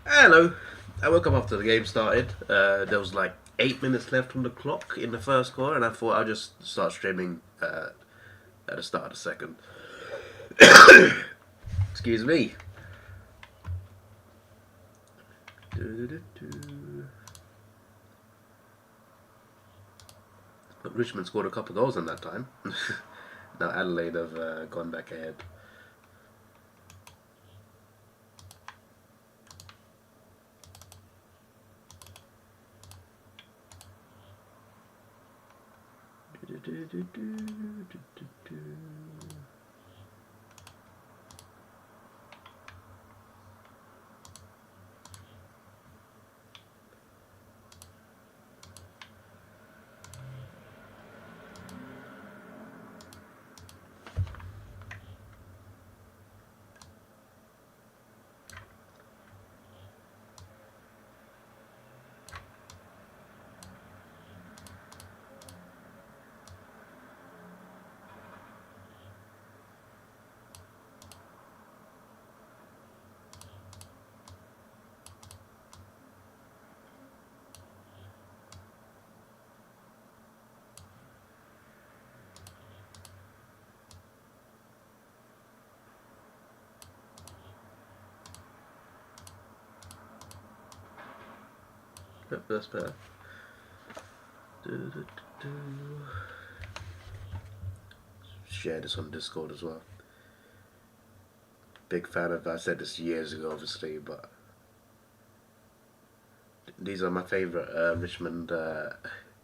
Hello. I woke up after the game started. There was like 8 minutes left on the clock in the first quarter, and I thought I'll just start streaming at the start of the second. Excuse me. But Richmond scored a couple of goals in that time. Now Adelaide have gone back ahead. Yep, that's better. Share this on Discord as well. Big fan of. I said this years ago, obviously, but these are my favorite Richmond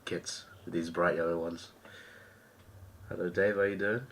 kits. These bright yellow ones. Hello, Dave. How you doing?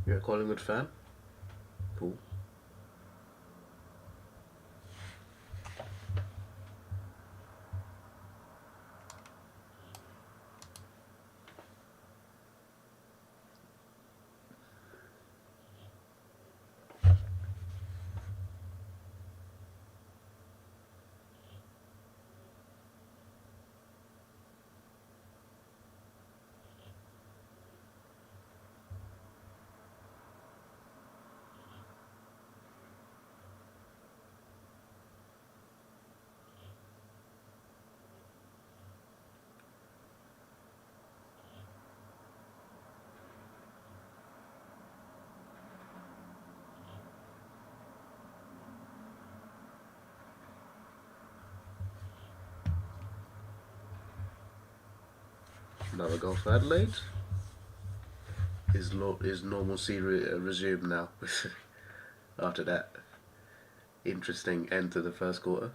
You're a Collingwood fan? Cool. Another goal for Adelaide. His normalcy resumed now after that interesting end to the first quarter.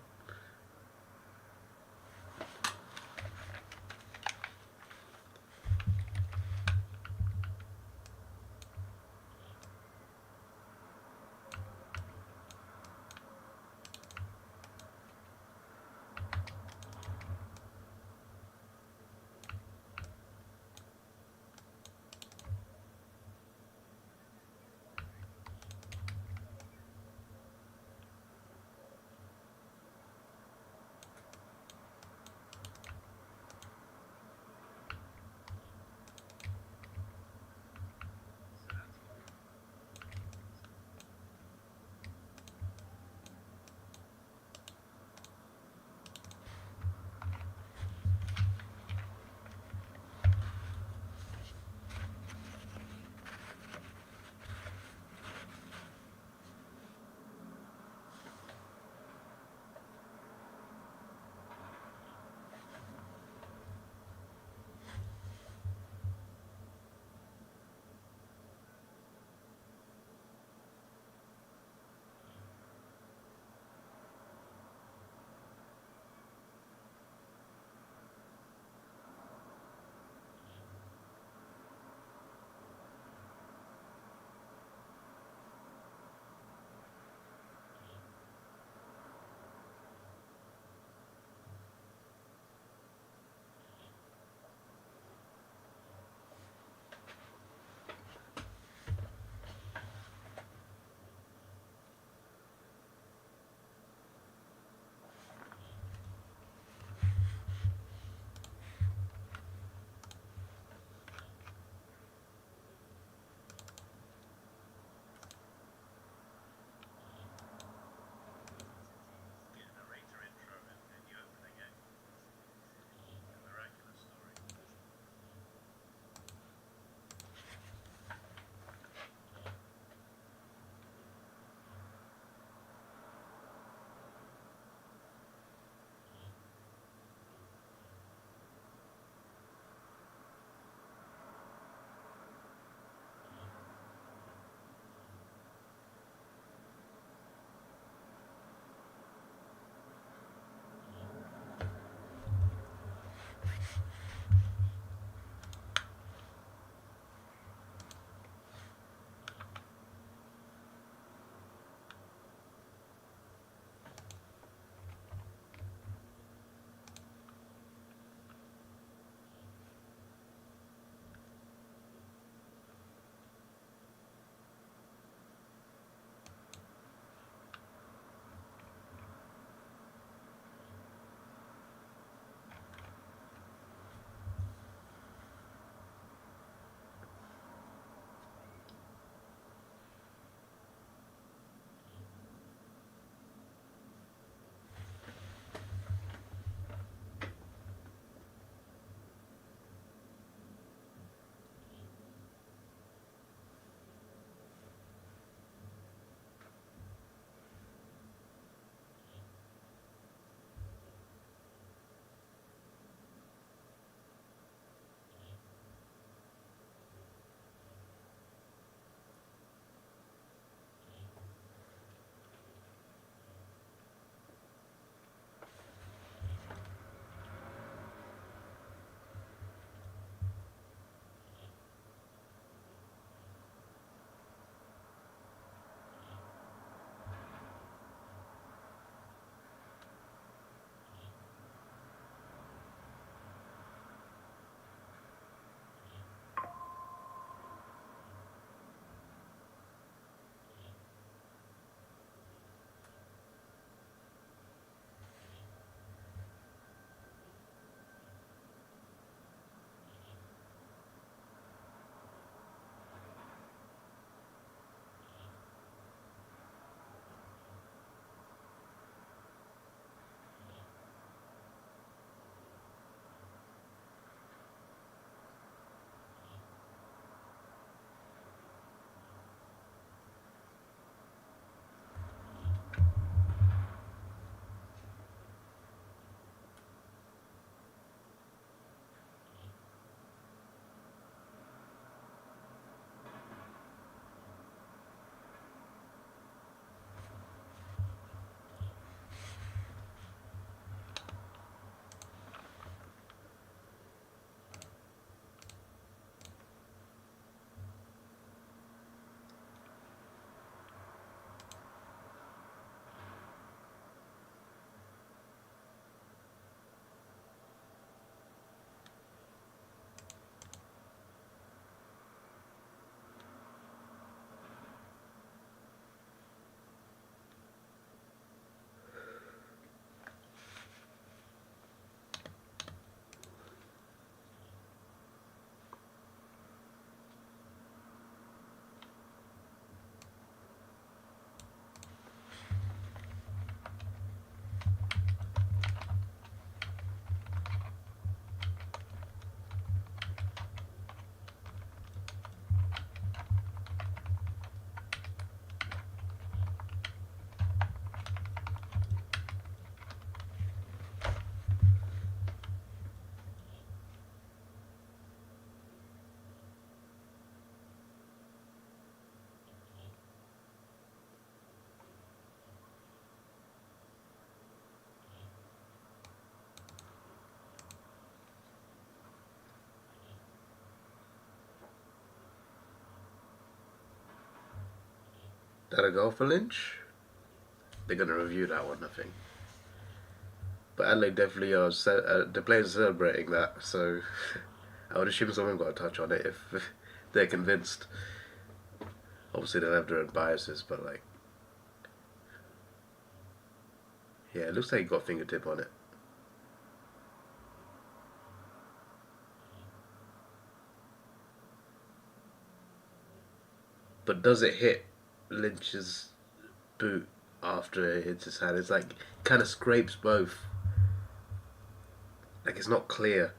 That'll go for Lynch. They're gonna review that one, I think. But Adelaide definitely are. The players are celebrating that, so I would assume someone got a touch on it if they're convinced. Obviously, they have their own biases, but like, yeah, it looks like he got fingertip on it. But does it hit Lynch's boot after it hits his hand? It's like kind of scrapes both. Like it's not clear.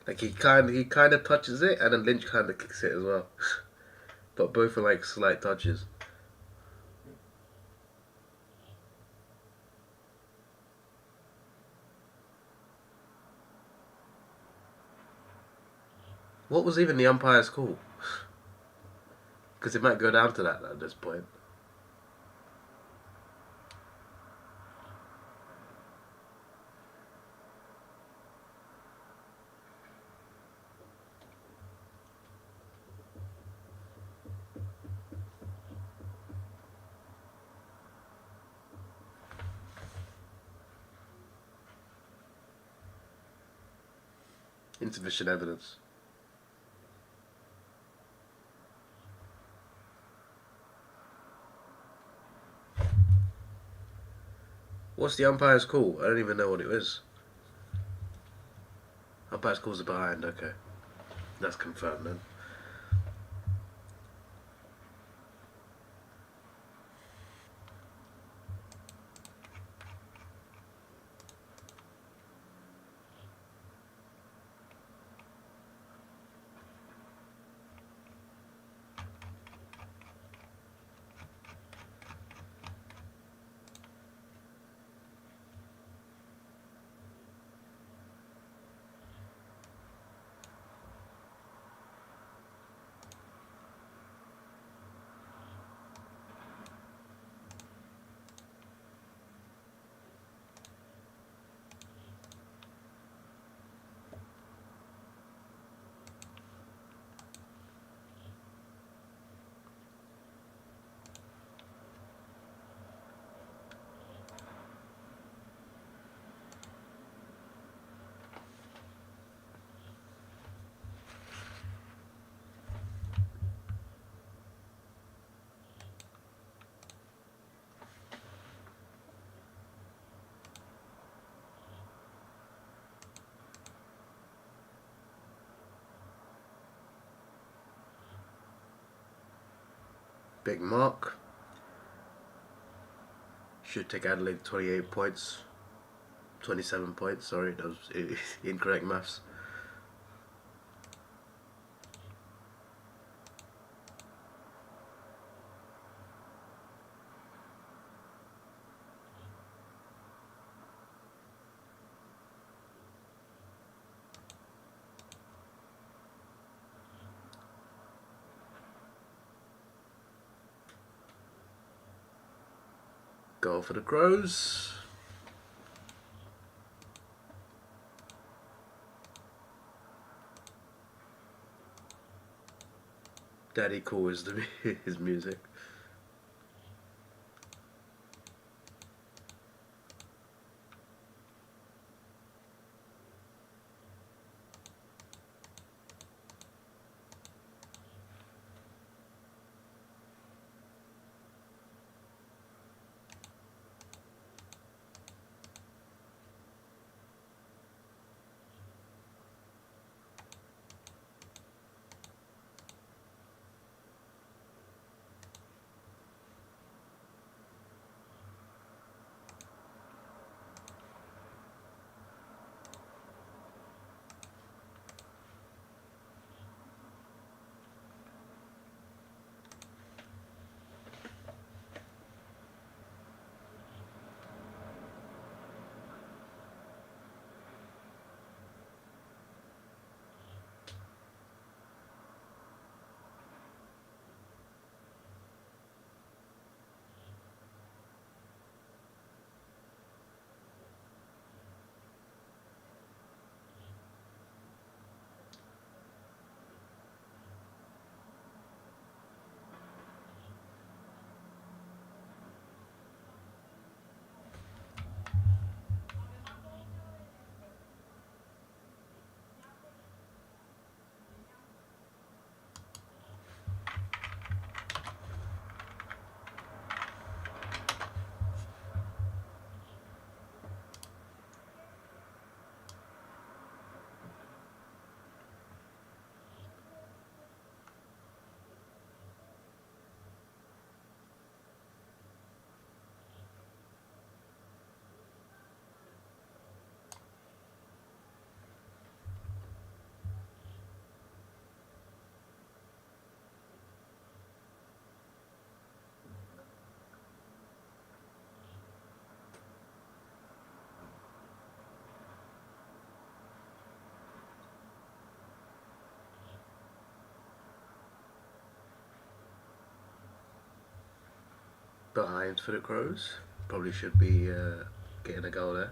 Like he kind of touches it, and then Lynch kind of kicks it as well. But both are like slight touches. What was even the umpire's call? Because it might go down to that at this point. Insufficient evidence. What's the umpire's call? I don't even know what it is. Umpire's call's a behind, okay. That's confirmed then. Big mark. Should take Adelaide 28 points. 27 points, sorry, that was incorrect maths. Go for the Crows. Daddy Cool is his music. behind for the Crows. Probably should be getting a goal there.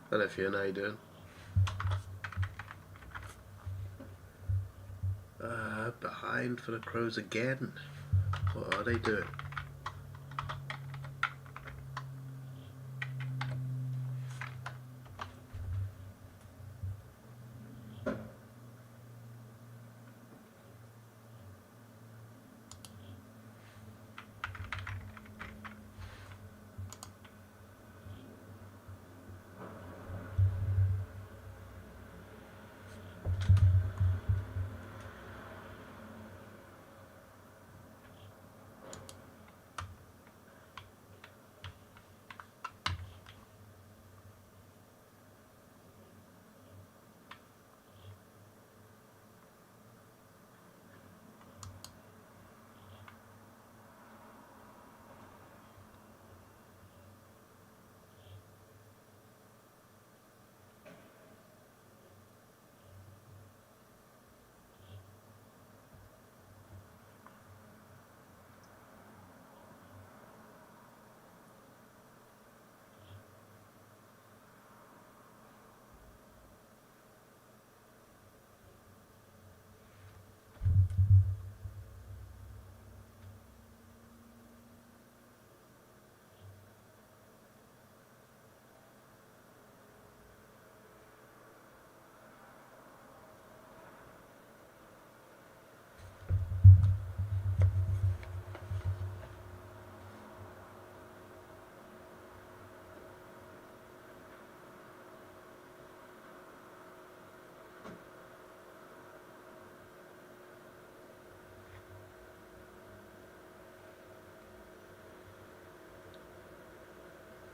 Hello Fiona, how you doing? Behind for the Crows again. What are they doing?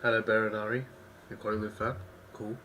Hello Berenari, you're calling me fan? Cool.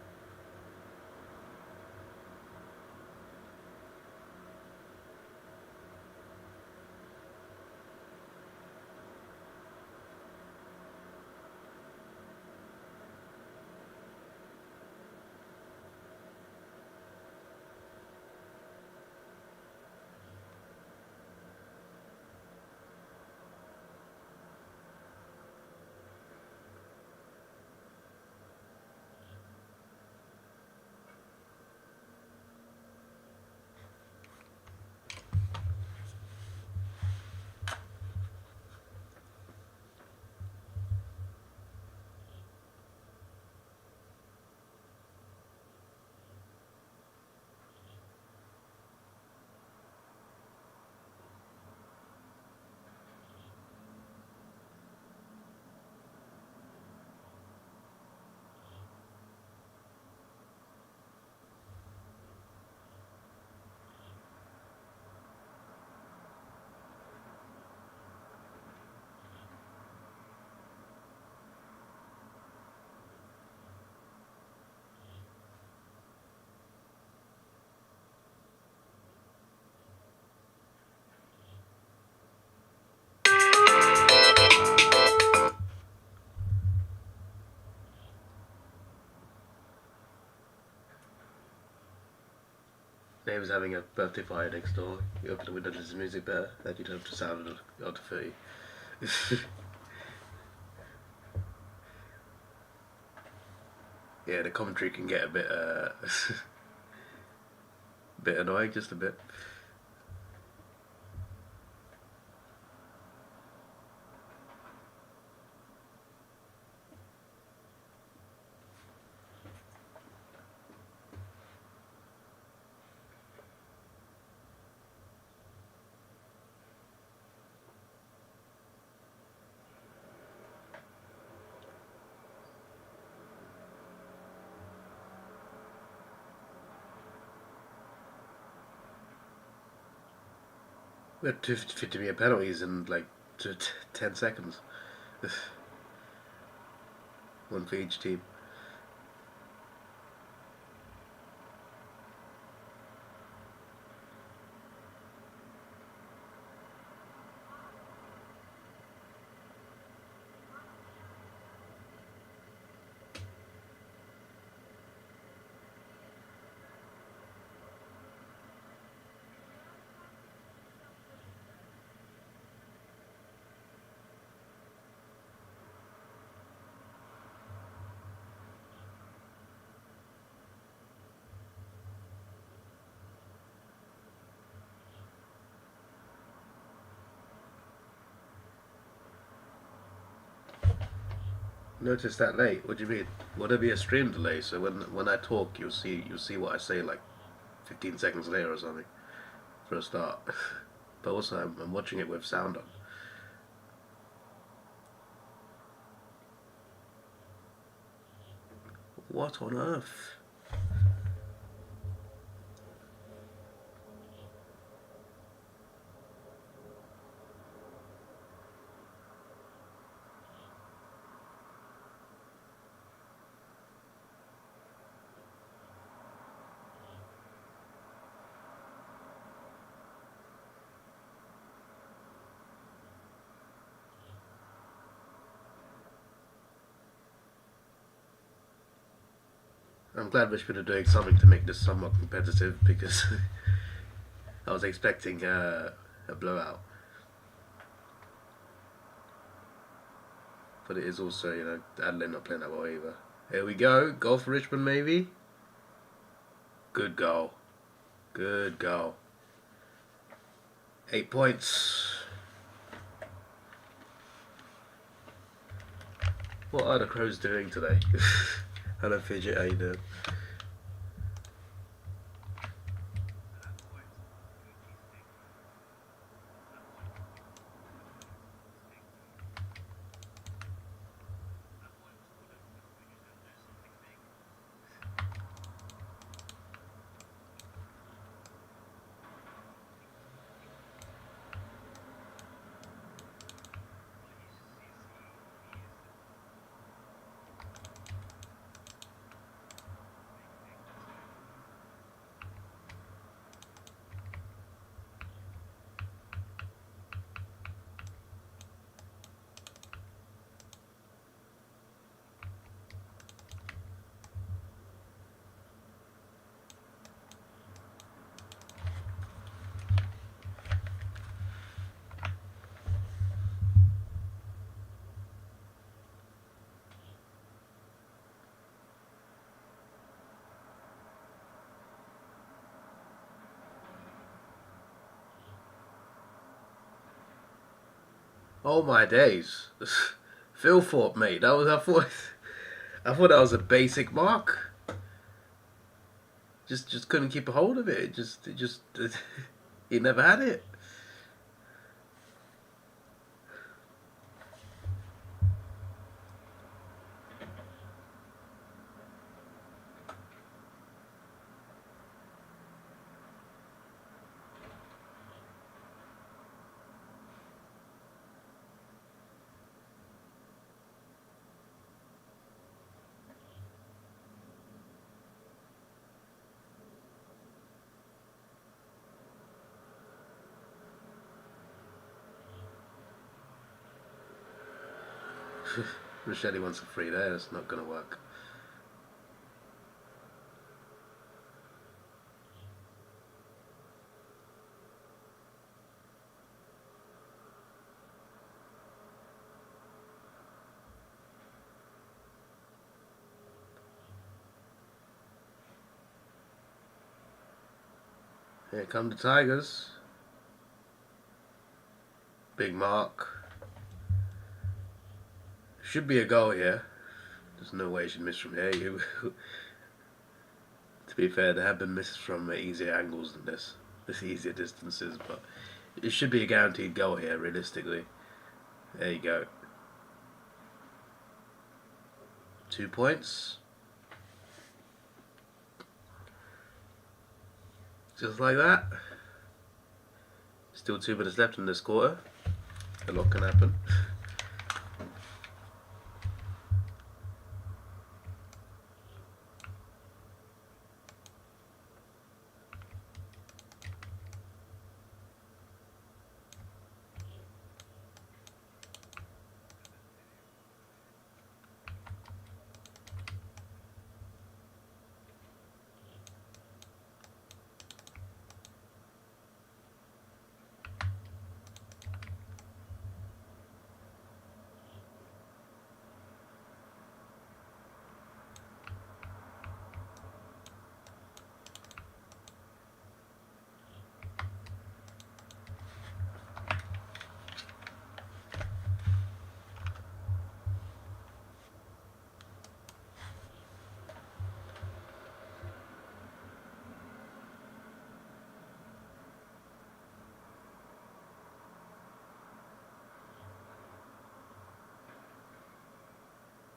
neighbour's having a birthday party next door. You open the window, there's music there, then you turn up to sound on to 30. Yeah, the commentary can get a bit bit annoying, just a bit. We had 50-metre penalties in like 10 seconds. One for each team. Notice that late? What do you mean? Will there be a stream delay? So when I talk, you'll see what I say like 15 seconds later or something for a start. But also I'm watching it with sound on. What on earth? I'm glad Richmond are doing something to make this somewhat competitive, because I was expecting a blowout. But it is also, you know, Adelaide not playing that well either. Here we go. Goal for Richmond, maybe. Good goal. Good goal. 8 points. What are the Crows doing today? Hello, Fidget. How you doing? Oh my days. Phil thought, mate, that was I thought that was a basic mark. Just couldn't keep a hold of it. He never had it. Rochetti wants a free there. It's not going to work. Here come the Tigers. Big mark. Should be a goal here. There's no way you should miss from here. To be fair, there have been misses from easier angles than this. Easier distances, but it should be a guaranteed goal here, realistically. There you go. 2 points. Just like that. Still 2 minutes left in this quarter. A lot can happen.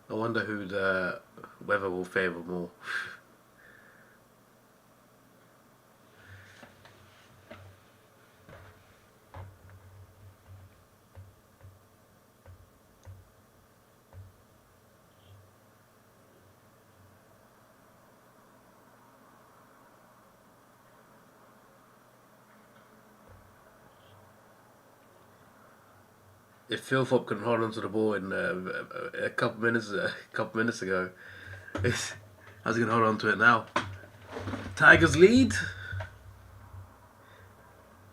I wonder who the weather will favour more. If Phil Thorpe can hold on to the ball in a couple minutes ago, how's he gonna hold on to it now? Tigers lead.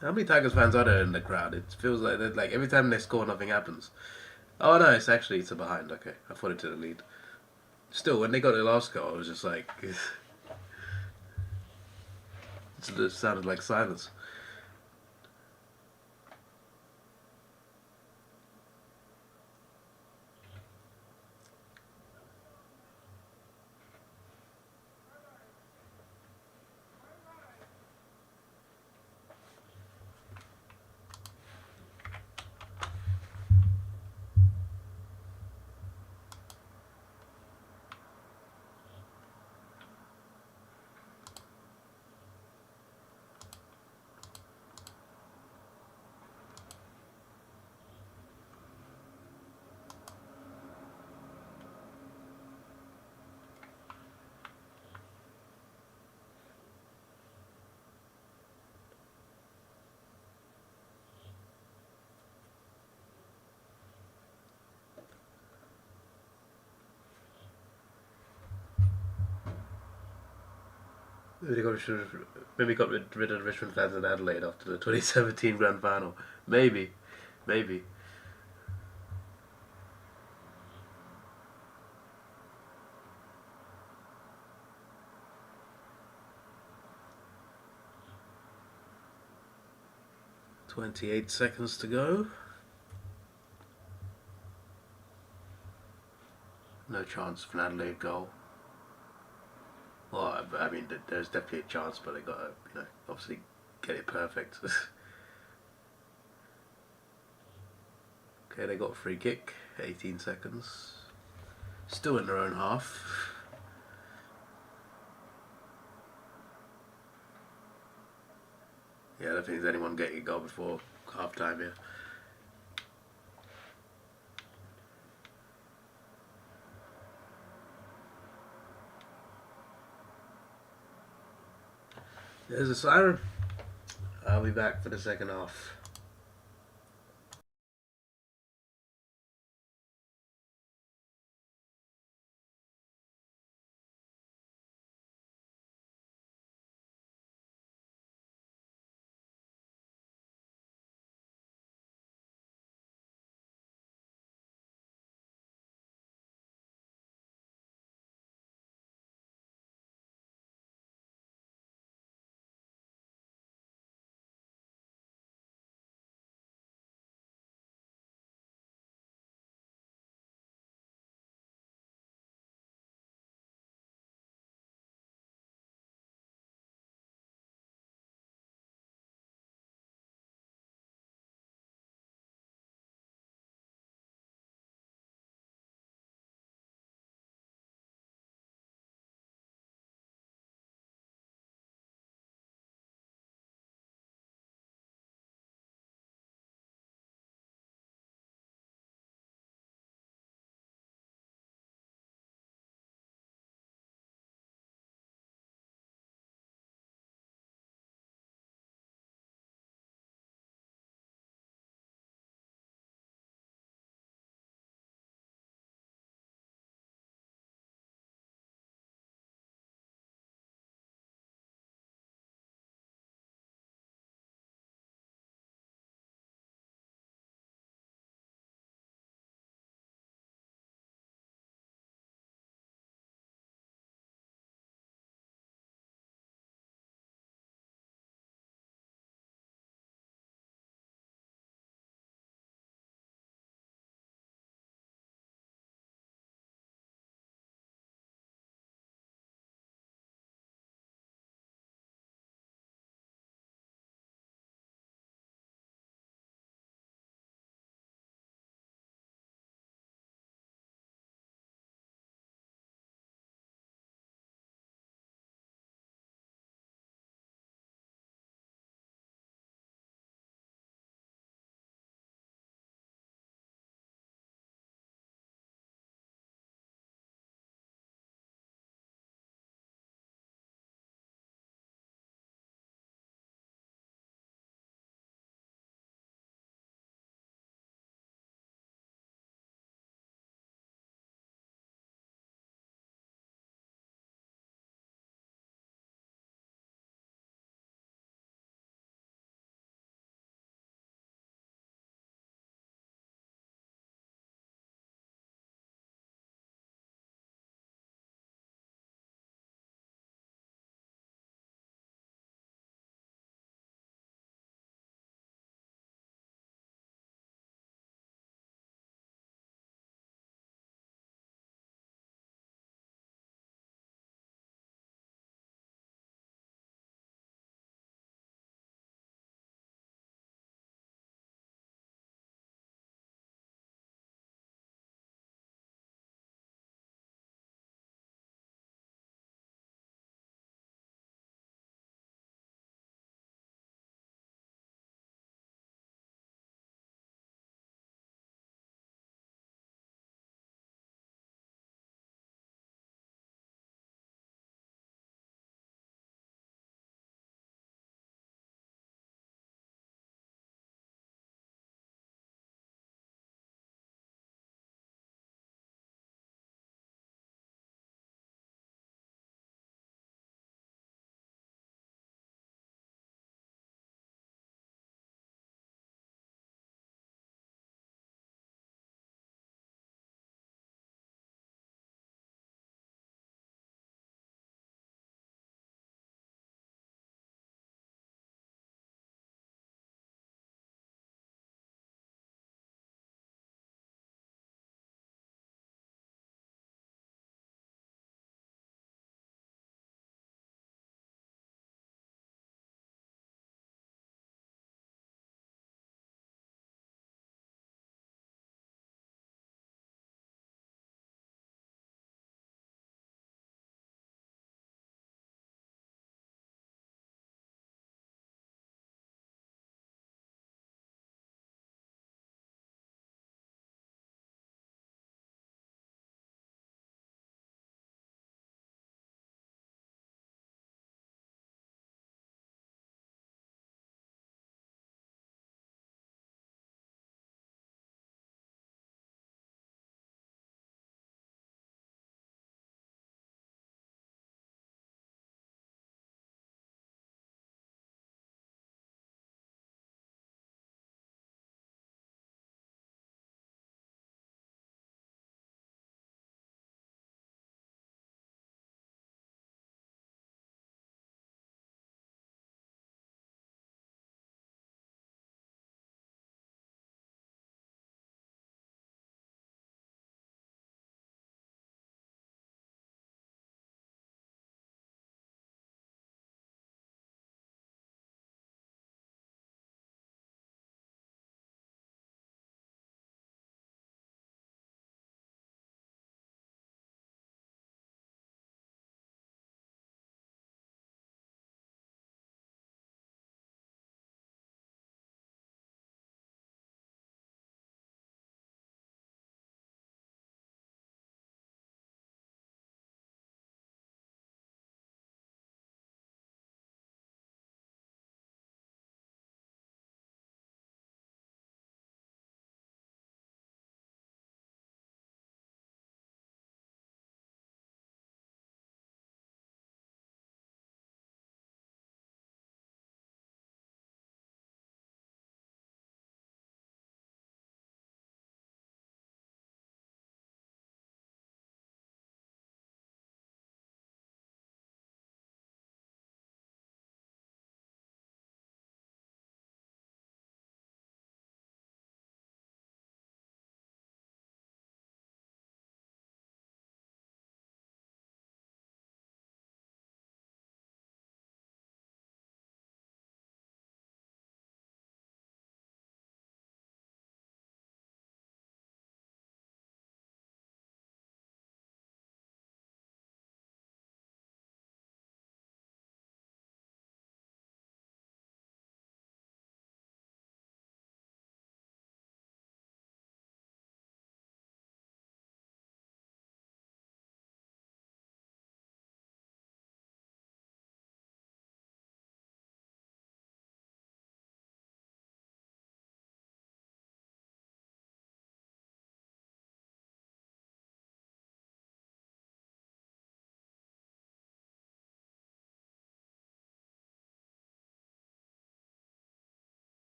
How many Tigers fans are there in the crowd? It feels like every time they score, nothing happens. Oh no, it's a behind. Okay, I thought it to the lead. Still, when they got the last goal, it was just like it sounded like silence. Maybe got rid of the Richmond fans in Adelaide after the 2017 Grand Final. Maybe. 28 seconds to go. No chance for an Adelaide goal. Well, I mean, there's definitely a chance, but they got to, obviously get it perfect. Okay, they got a free kick. 18 seconds. Still in their own half. Yeah, I don't think there's anyone getting a goal before half time here. There's a siren. I'll be back for the second half.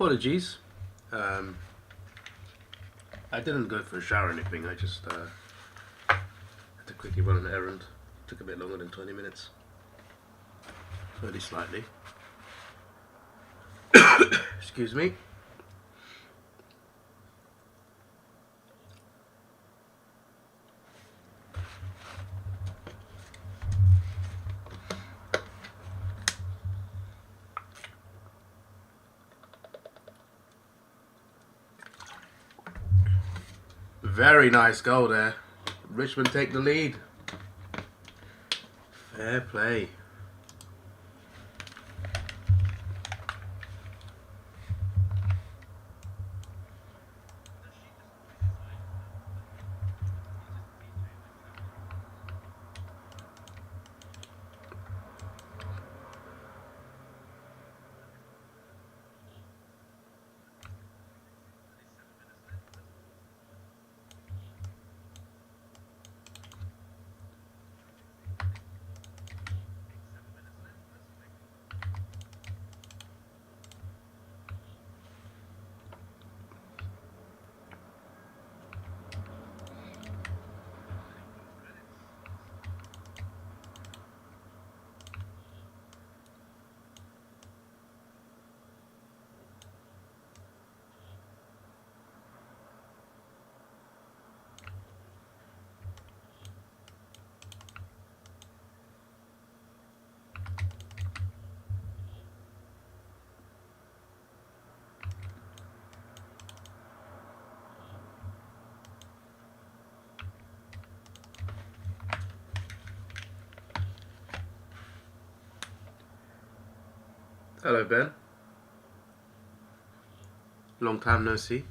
Apologies. I didn't go for a shower or anything. I just had to quickly run an errand. Took a bit longer than 20 minutes. Only slightly. Excuse me. Very nice goal there. Richmond take the lead. Fair play. Hello, Ben. Long time no see.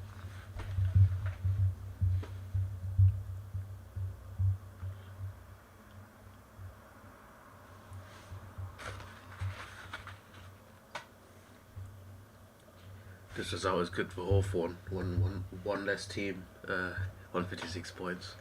This result is good for Hawthorn. One less team, 156 points.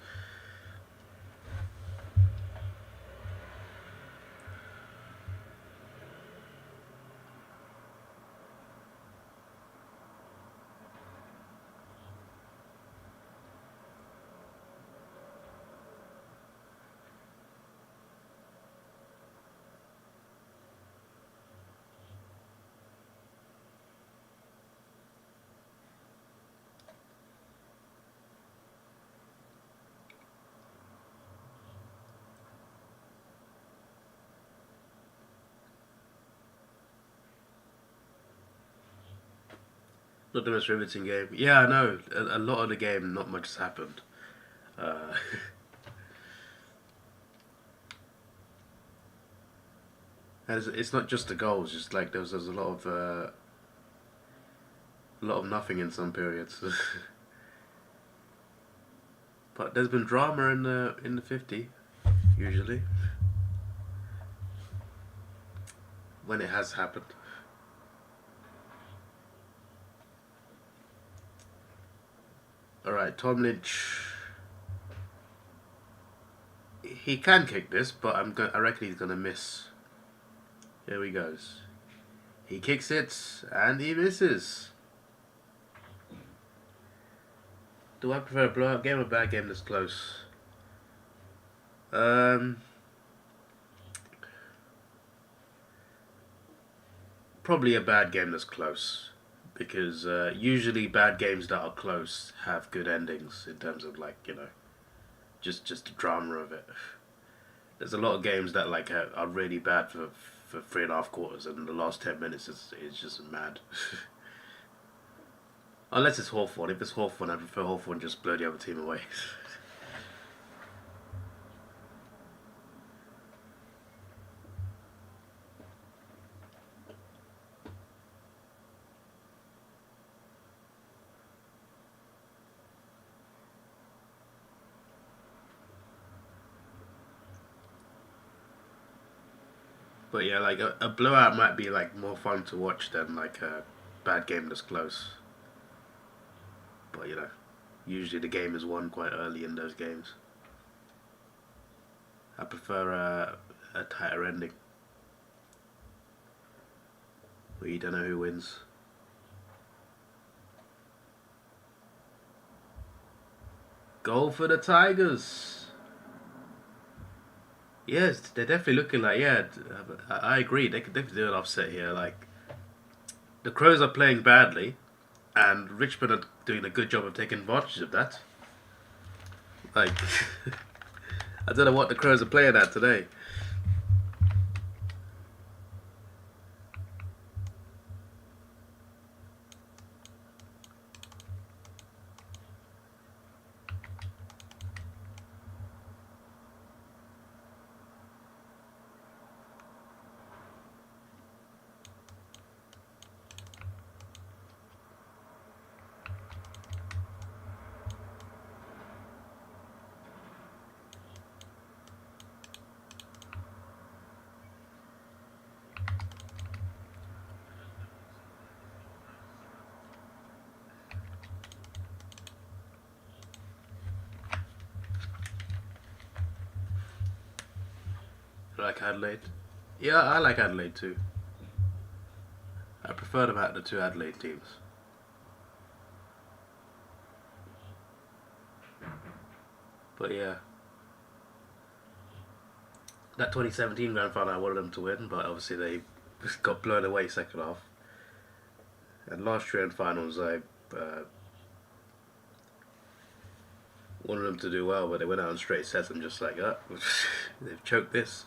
Not the most riveting game. Yeah, I know. A lot of the game, not much has happened. And it's not just the goals. Just like there's a lot of nothing in some periods. But there's been drama in the 50, usually, when it has happened. All right, Tom Lynch. He can kick this, but I reckon he's gonna miss. Here he goes. He kicks it and he misses. Do I prefer a blowout game or a bad game that's close? Probably a bad game that's close, because usually bad games that are close have good endings in terms of, like, you know, just the drama of it. There's a lot of games that like are really bad for 3.5 quarters, and the last 10 minutes is just mad. Unless it's Hawthorn. If it's Hawthorn, I prefer Hawthorn just blow the other team away. But yeah, like a blowout might be like more fun to watch than like a bad game that's close. But you know, usually the game is won quite early in those games. I prefer a tighter ending where you don't know who wins. Goal for the Tigers. Yes, they're definitely looking like, yeah, I agree. They could definitely do an upset here. Like, the Crows are playing badly, and Richmond are doing a good job of taking advantage of that. Like, I don't know what the Crows are playing at today. You like Adelaide? Yeah, I like Adelaide too. I prefer them out of the two Adelaide teams. But yeah, that 2017 grand final, I wanted them to win, but obviously they got blown away second half. And last year in finals, I wanted them to do well, but they went out in straight sets and just like that. They've choked this.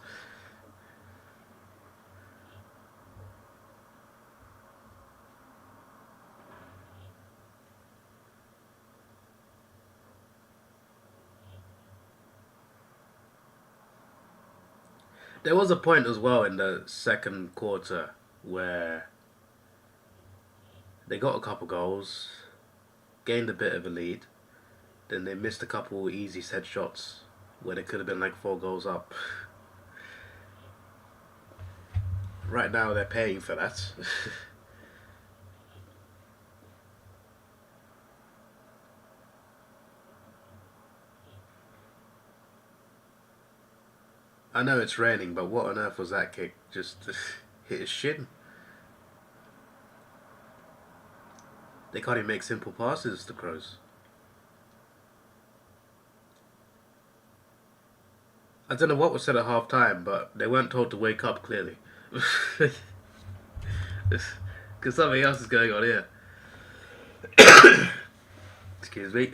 There was a point as well in the second quarter where they got a couple goals, gained a bit of a lead, then they missed a couple easy set shots where they could have been like 4 goals up. Right now they're paying for that. I know it's raining, but what on earth was that kick? Just hit his shin. They can't even make simple passes, the Crows. I don't know what was said at half time, but they weren't told to wake up clearly. Because something else is going on here. Excuse me.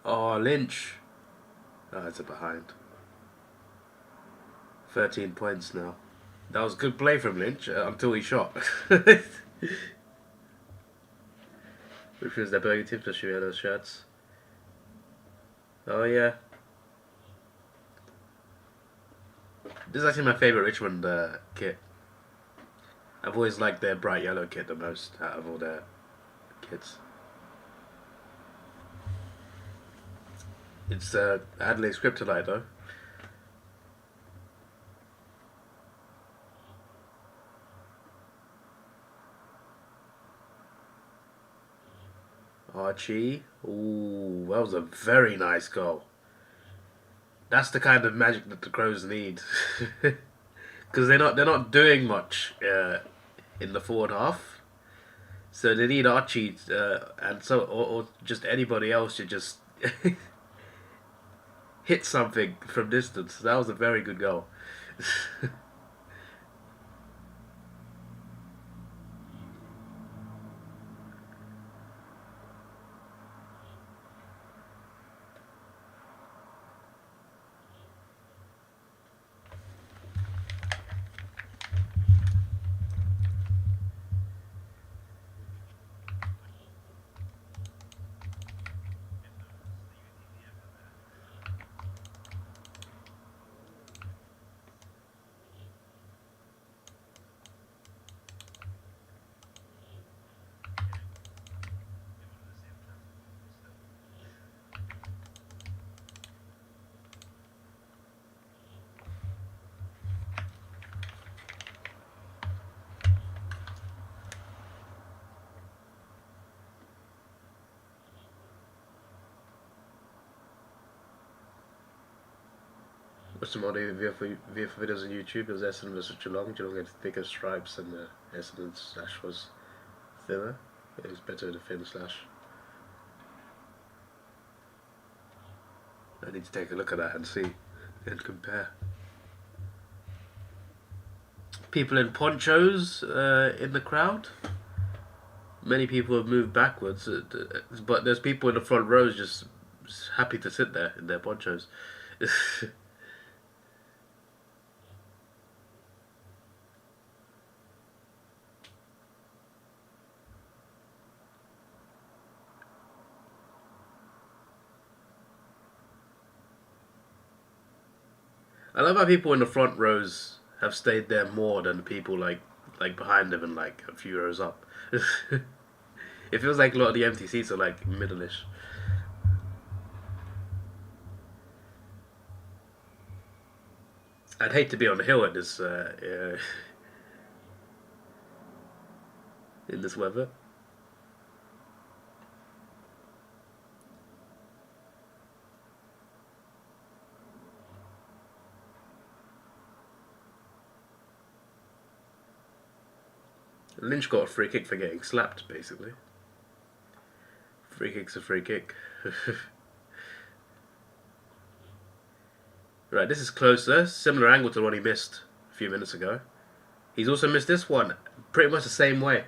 Oh, Lynch. Oh, it's a behind. 13 points now. That was good play from Lynch until he shot. Which was their burger tip to shoot out those shots. Oh yeah. This is actually my favourite Richmond kit. I've always liked their bright yellow kit the most out of all their kits. It's Adelaide Kryptonite though. Archie. Ooh, that was a very nice goal. That's the kind of magic that the Crows need. Because they're not doing much in the forward half. So they need Archie and so or just anybody else to just hit something from distance. That was a very good goal. What's the model VF videos on YouTube? Because Essendon was such a long, you don't get thicker stripes, and the Essendon slash was thinner. It was better with a thin slash. I need to take a look at that and see and compare. People in ponchos in the crowd. Many people have moved backwards, but there's people in the front rows just happy to sit there in their ponchos. I love how people in the front rows have stayed there more than the people like behind them and like a few rows up. It feels like a lot of the empty seats are like middle-ish. I'd hate to be on the hill at this in this weather. Lynch got a free kick for getting slapped, basically. Free kick's a free kick. Right, this is closer. Similar angle to the one he missed a few minutes ago. He's also missed this one. Pretty much the same way.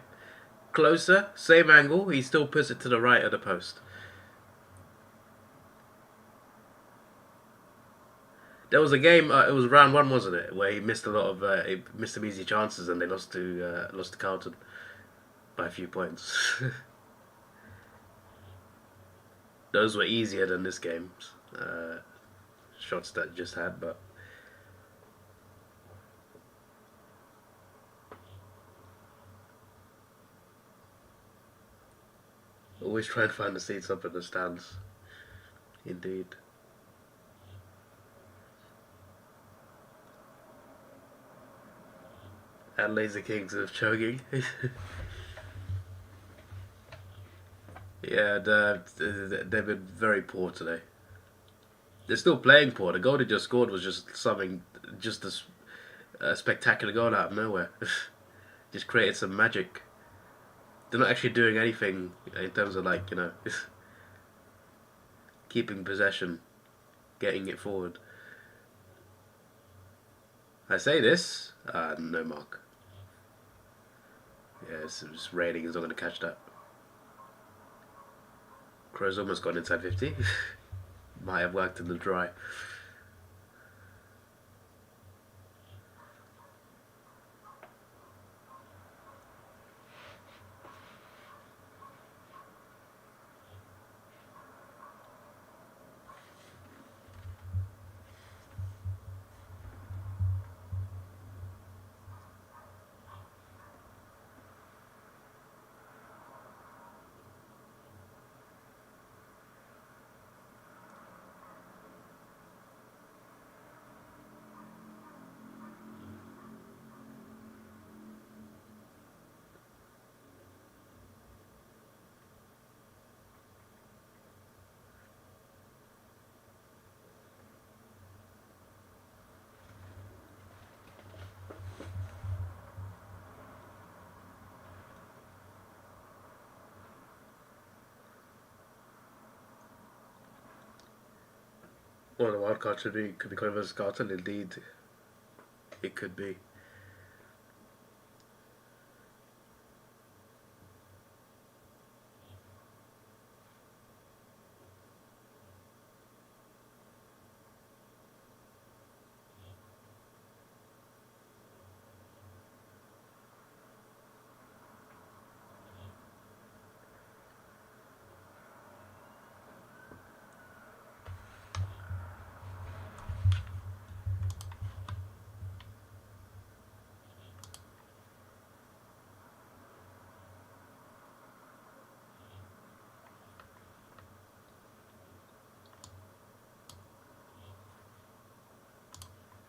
Closer, same angle. He still puts it to the right of the post. There was a game. It was round one, wasn't it, where he missed a lot of he missed some easy chances, and they lost to Carlton by a few points. Those were easier than this game's shots that just had, but always try and find the seats up in the stands. Indeed. Adelaide's the kings of choking. Yeah, they've been very poor today. They're still playing poor. The goal they just scored was just something, just a spectacular goal out of nowhere. Just created some magic. They're not actually doing anything in terms of like, keeping possession, getting it forward. I say this, no mark. Yeah, it's raining, he's not going to catch that. Crow's almost gone inside 50. Might have worked in the dry. Well, the wild card could be Coventry versus Carlton. Indeed, it could be.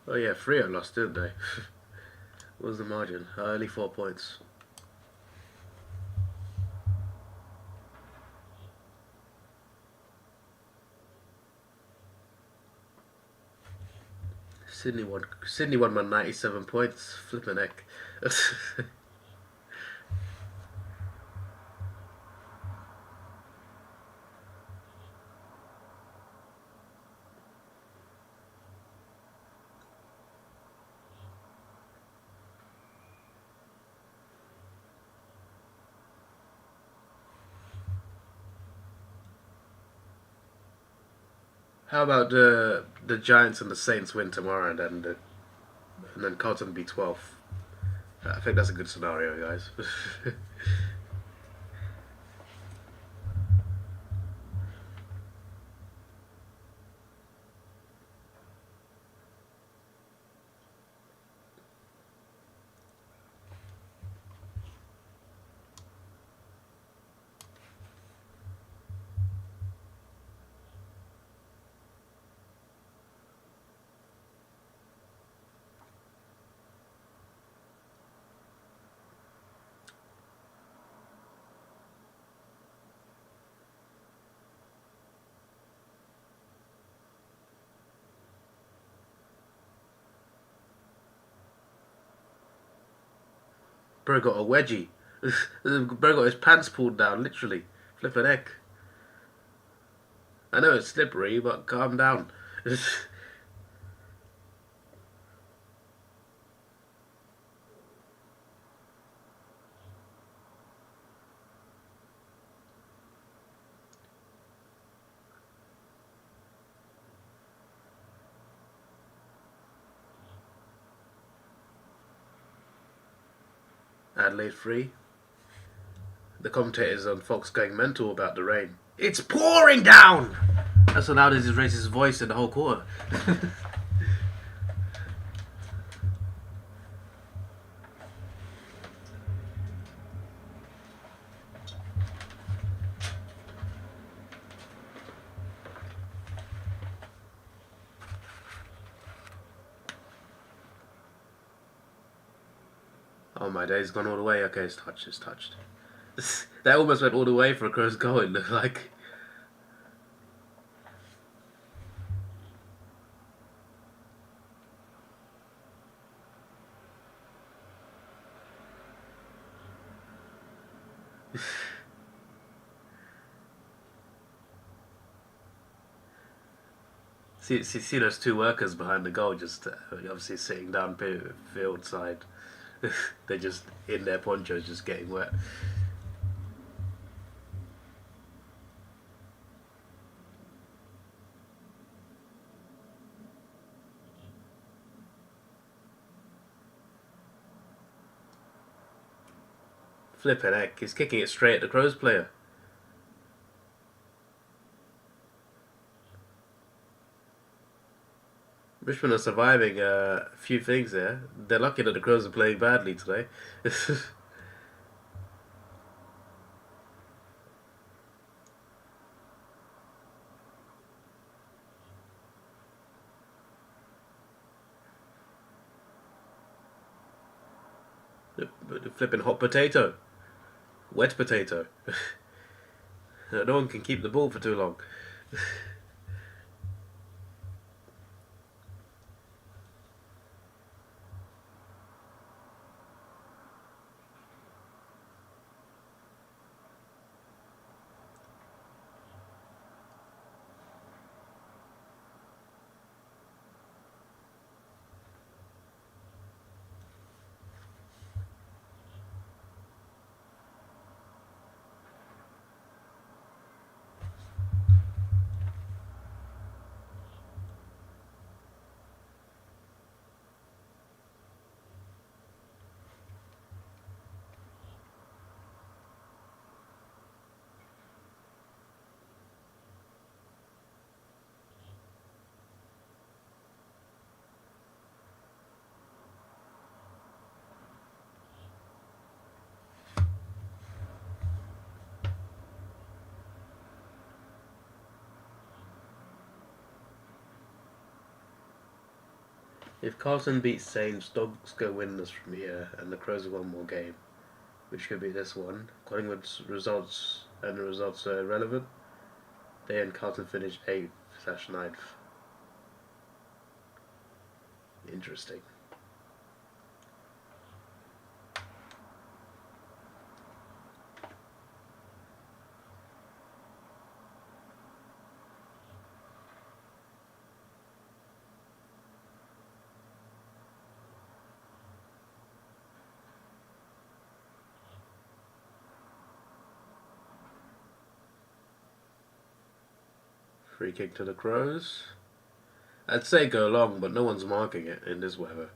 Oh yeah, Freo lost, didn't they? What was the margin? Only 4 points. Sydney won by 97 points. Flipping heck. How about the Giants and the Saints win tomorrow, and then Carlton be 12th? I think that's a good scenario, guys. Bro got a wedgie. Bro got his pants pulled down, literally. Flipping heck. I know it's slippery, but calm down. Adelaide 3. The commentators on Fox going mental about the rain. It's pouring down! That's how loud as he raised his voice in the whole quarter. Oh my days, gone all the way. Okay, it's touched, it's touched. That almost went all the way for a close goal, it looked like. See those two workers behind the goal, just obviously sitting down field side. They're just in their ponchos, just getting wet. Flipping heck, he's kicking it straight at the Crows player. Richmond are surviving a few things there. They're lucky that the Crows are playing badly today. The flipping hot potato. Wet potato. No one can keep the ball for too long. If Carlton beats Saints, Dogs go winners from here, and the Crows have one more game, which could be this one. Collingwood's results and the results are irrelevant. They and Carlton finish 8th/9th. Interesting. Free kick to the Crows. I'd say go long, but no one's marking it in this weather.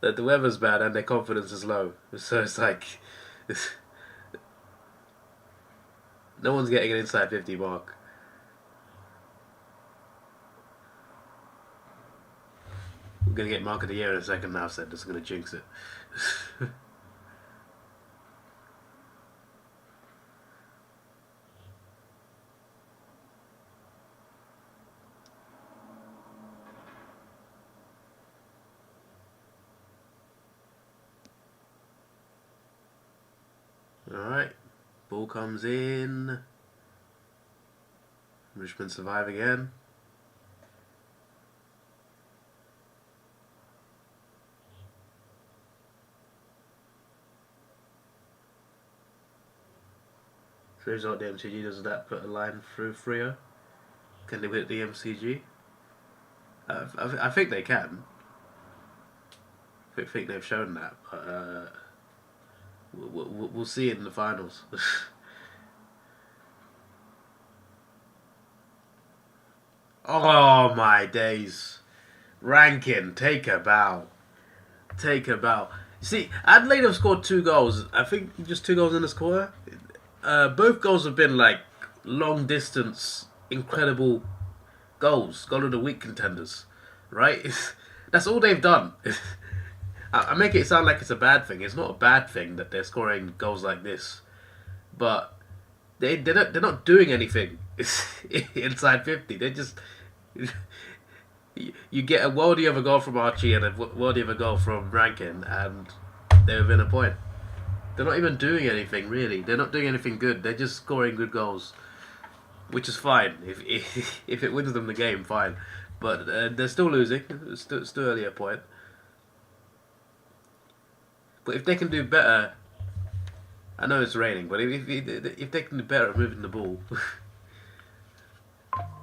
That the weather's bad and their confidence is low, so it's like no one's getting an inside 50 mark. We're gonna get mark of the year in a second now, so just gonna jinx it. Alright, ball comes in. Richmond survive again. So result the MCG, does that put a line through Freo? Can they hit the MCG? I think they can. I think they've shown that, but we'll see it in the finals. Oh my days. Rankin, take a bow. Take a bow. See, Adelaide have scored 2 goals. I think just 2 goals in this quarter. Both goals have been like long distance, incredible goals. Goal of the week contenders. Right? That's all they've done. I make it sound like it's a bad thing. It's not a bad thing that they're scoring goals like this. But they're not doing anything inside 50. They're just... You get a worldie of a goal from Archie and a worldie of a goal from Rankin, and they're within a point. They're not even doing anything, really. They're not doing anything good. They're just scoring good goals, which is fine. If it wins them the game, fine. But they're still losing. It's still only a point. But if they can do better, I know it's raining, but if they can do better at moving the ball,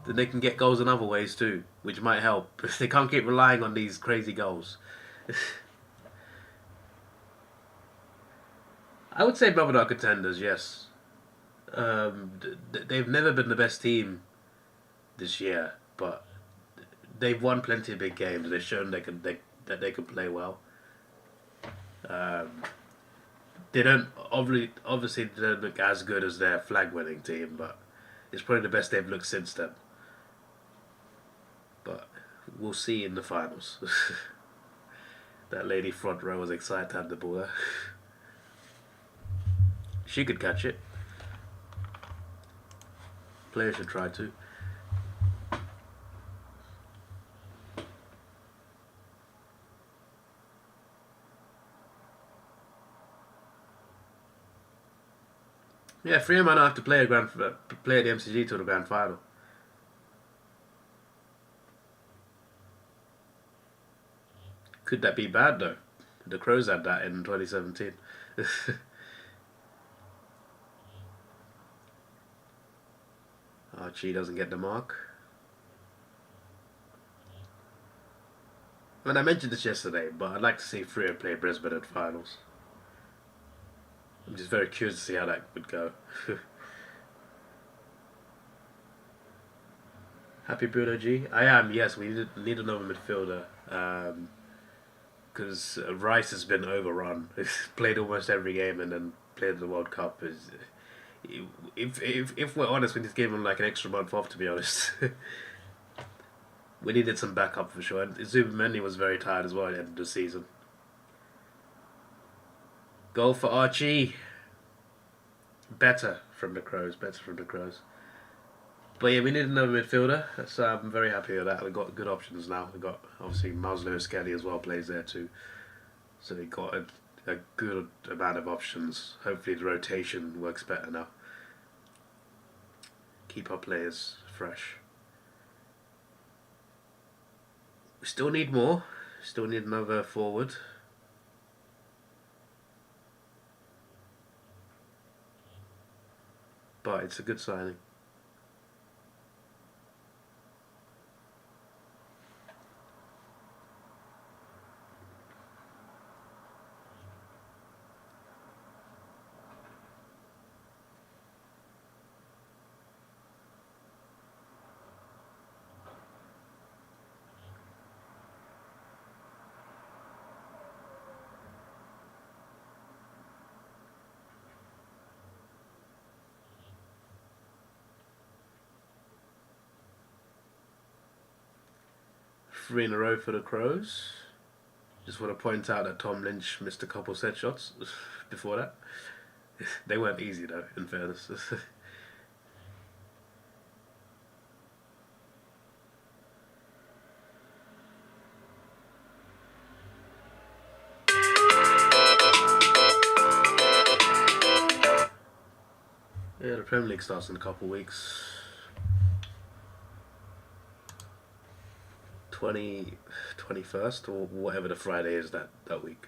then they can get goals in other ways too, which might help. They can't keep relying on these crazy goals. I would say Brother are contenders, yes. They've never been the best team this year, but they've won plenty of big games. They've shown that they can play well. They don't obviously they don't look as good as their flag-winning team, but it's probably the best they've looked since then. But we'll see in the finals. That lady front row was excited to have the ball there. She could catch it. Players should try to. Yeah, Freo might not have to play play the MCG to the grand final. Could that be bad though? The Crows had that in 2017. Archie doesn't get the mark. I mean, I mentioned this yesterday, but I'd like to see Freo play Brisbane at finals. I'm just very curious to see how that would go. Happy Bruno G? I am, yes. We need another midfielder. Because Rice has been overrun. He's played almost every game and then played the World Cup. If we're honest, we need to give him like an extra month off, to be honest. We needed some backup for sure. And Zubimeni was very tired as well at the end of the season. Goal for Archie. Better from the Crows. But yeah, we need another midfielder. So I'm very happy with that. We've got good options now. We've got obviously Miles Lewis-Kelly as well plays there too. So we've got a good amount of options. Hopefully the rotation works better now. Keep our players fresh. We still need more. Still need another forward. But it's a good signing. Three in a row for the Crows. Just want to point out that Tom Lynch missed a couple set shots before that. They weren't easy though, in fairness. Yeah, the Premier League starts in a couple of weeks. 21st or whatever the Friday is that week.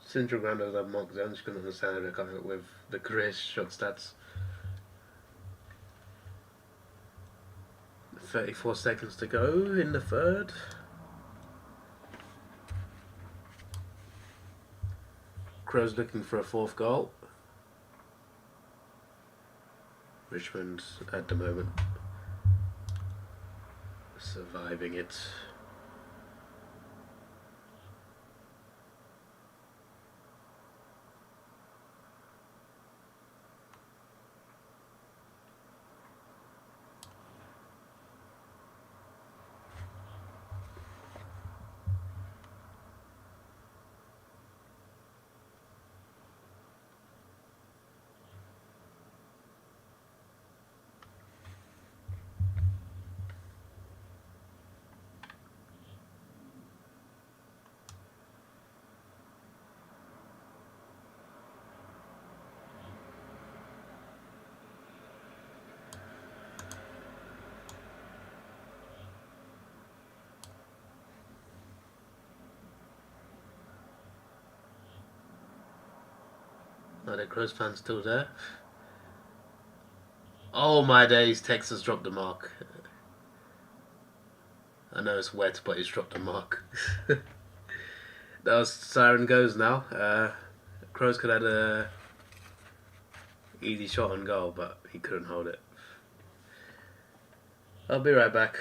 Central grounders have marked. I'm just going to understand how they come up with the career shot stats. 34 seconds to go in the third. Crows looking for a fourth goal. Richmond at the moment surviving it. Are the Crows fans still there? Oh my days, Texas dropped the mark. I know it's wet, but he's dropped the mark. That was siren goes now. Crows could have had a easy shot on goal, but he couldn't hold it. I'll be right back.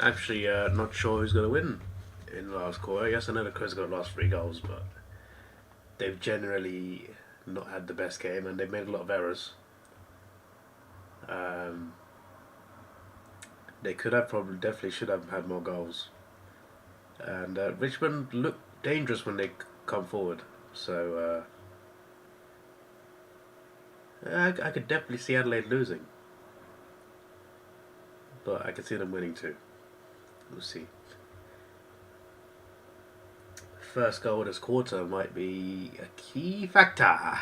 Actually, not sure who's going to win in the last quarter. Yes, I know the Crew's got the last 3 goals, but they've generally not had the best game and they've made a lot of errors. They could have definitely should have had more goals. And Richmond look dangerous when they come forward. So I could definitely see Adelaide losing. But I could see them winning too. We'll see. First goal this quarter might be a key factor.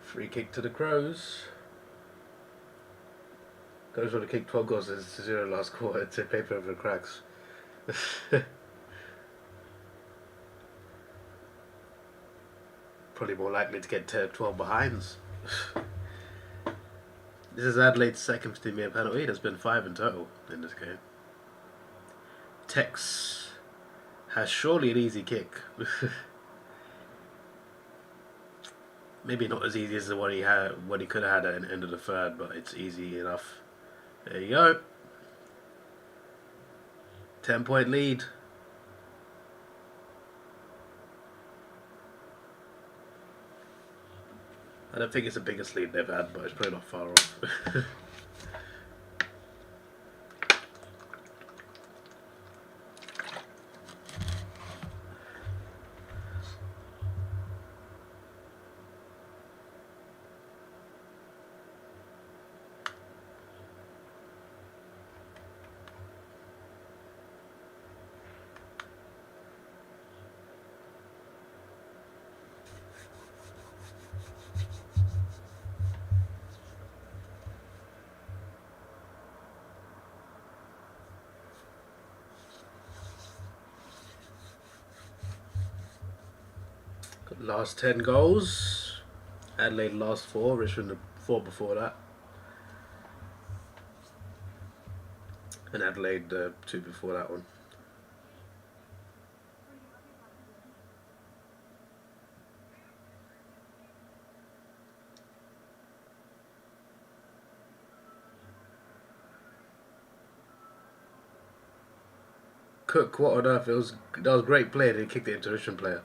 Free kick to the Crows. Goes on to kick 12 goals to 0 last quarter to paper over the cracks. Probably more likely to get 12 behinds. This is Adelaide's second 15-minute penalty. There's been 5 in total in this game. Tex has surely an easy kick. Maybe not as easy as the one he could have had at the end of the third, but it's easy enough. There you go. 10-point lead. I don't think it's the biggest lead they've had, but it's probably not far off. Last 10 goals. Adelaide last 4. Richmond 4 before that. And Adelaide 2 before that one. Cook, what on earth? That was great play. They kicked it into a Richmond player.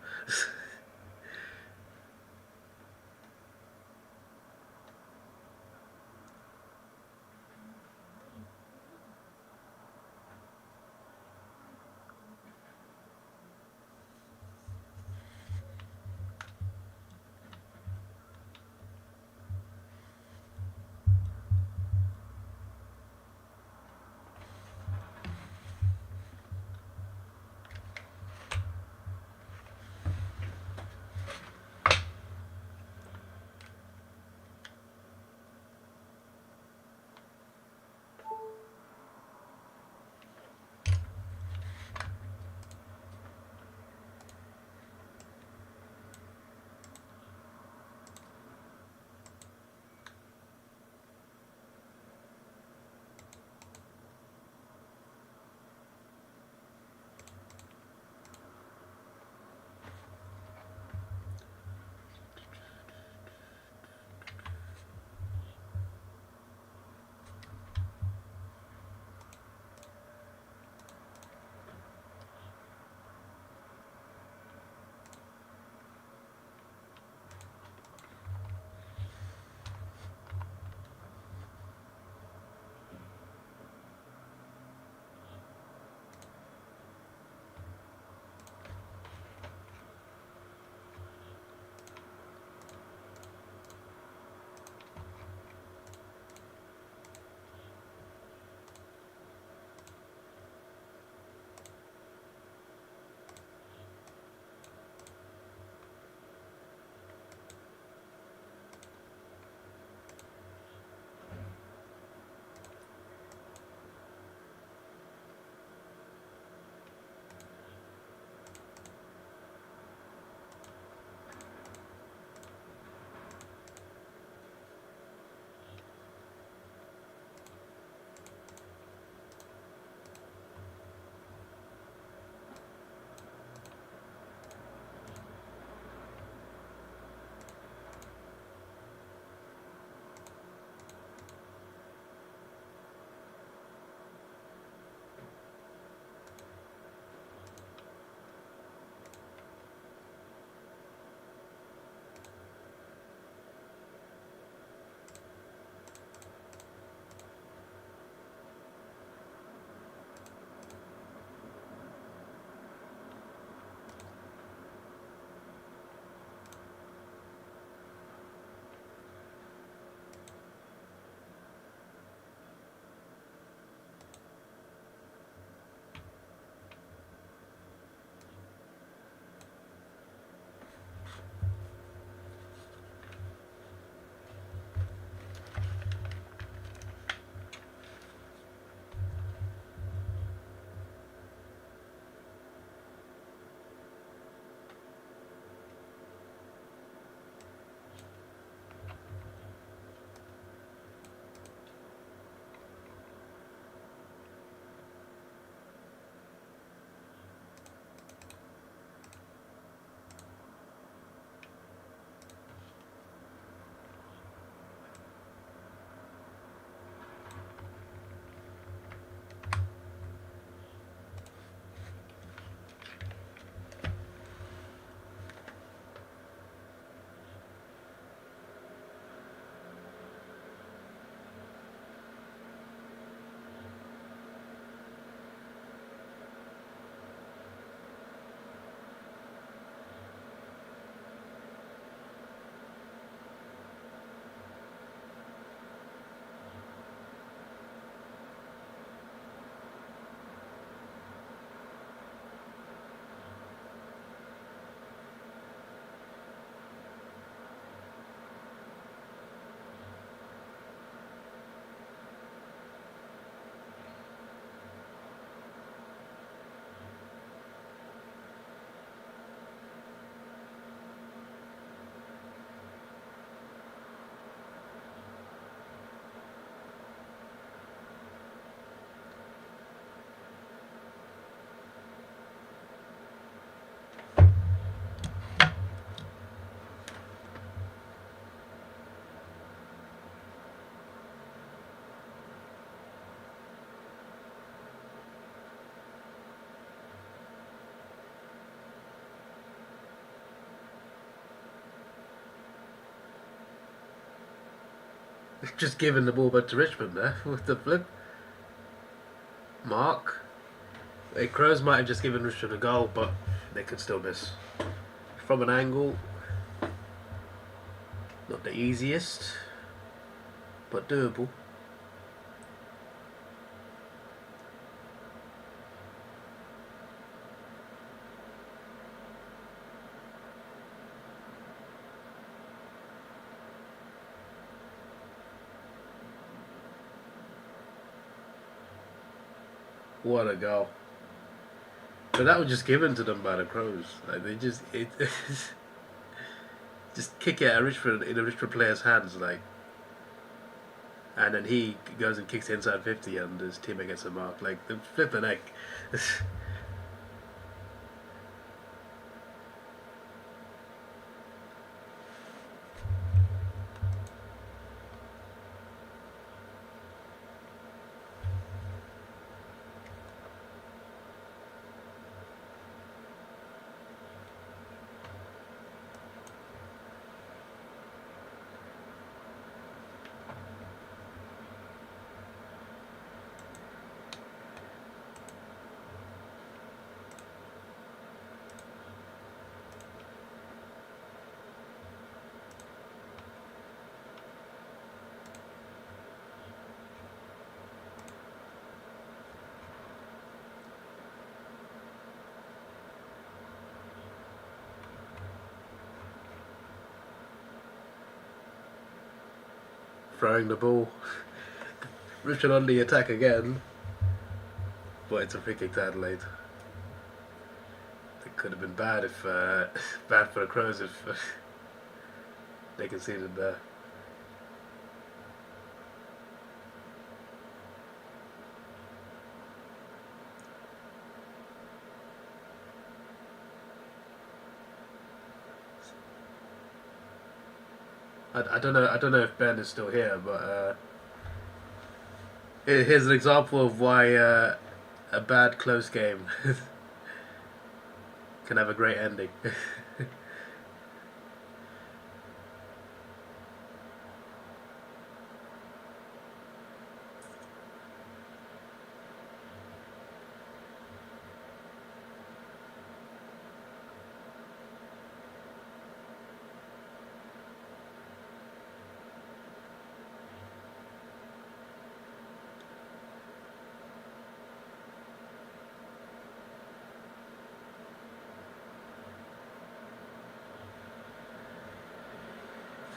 Just giving the ball back to Richmond there with the flip. Mark. The Crows might have just given Richmond a goal, but they could still miss. From an angle, not the easiest, but doable. What a goal. But that was just given to them by the Crows. Like they just just kick it at Richmond in a Richmond player's hands, like, and then he goes and kicks inside 50 and his teammate gets a mark. Like the flipping heck. Throwing the ball. Richard on the attack again. But it's a free kick to Adelaide. It could have been bad if bad for the Crows if they conceded there. I don't know if Ben is still here, but here's an example of why a bad close game can have a great ending.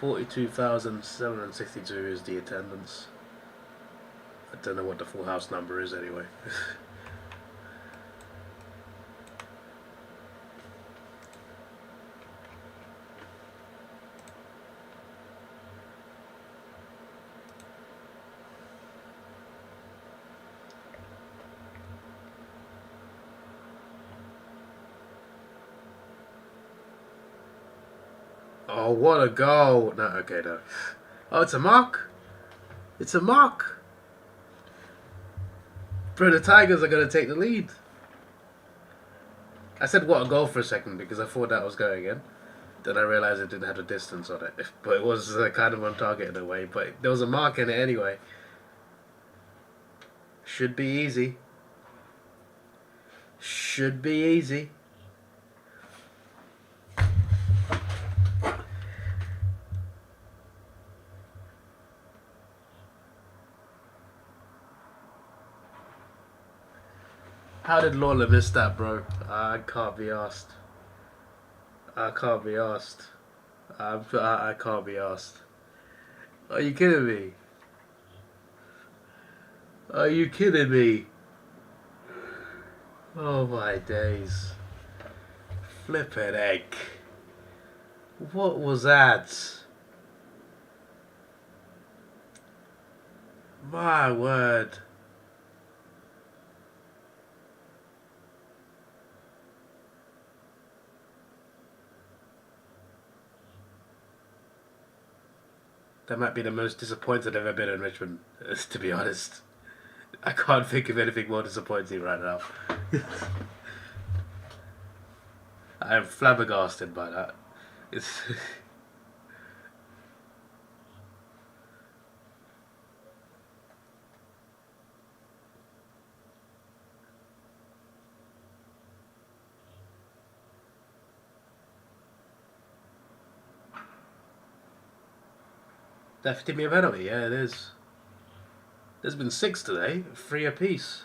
$42,762 is the attendance. I don't know what the full house number is anyway. Oh, what a goal! No, okay, no. Oh, it's a mark! It's a mark! Bro, the Tigers are going to take the lead. I said what a goal for a second because I thought that was going in. Then I realised it didn't have the distance on it. But it was kind of on target in a way. But there was a mark in it anyway. Should be easy. Should be easy. How did Lawler miss that, bro? I can't be asked. I can't be asked. I can't be asked. Are you kidding me? Are you kidding me? Oh my days. Flippin' egg. What was that? My word. That might be the most disappointed I've ever been in Richmond, to be honest. I can't think of anything more disappointing right now. I am flabbergasted by that. It's Definitely a penalty, yeah, it is. There's been 6 today, 3 apiece.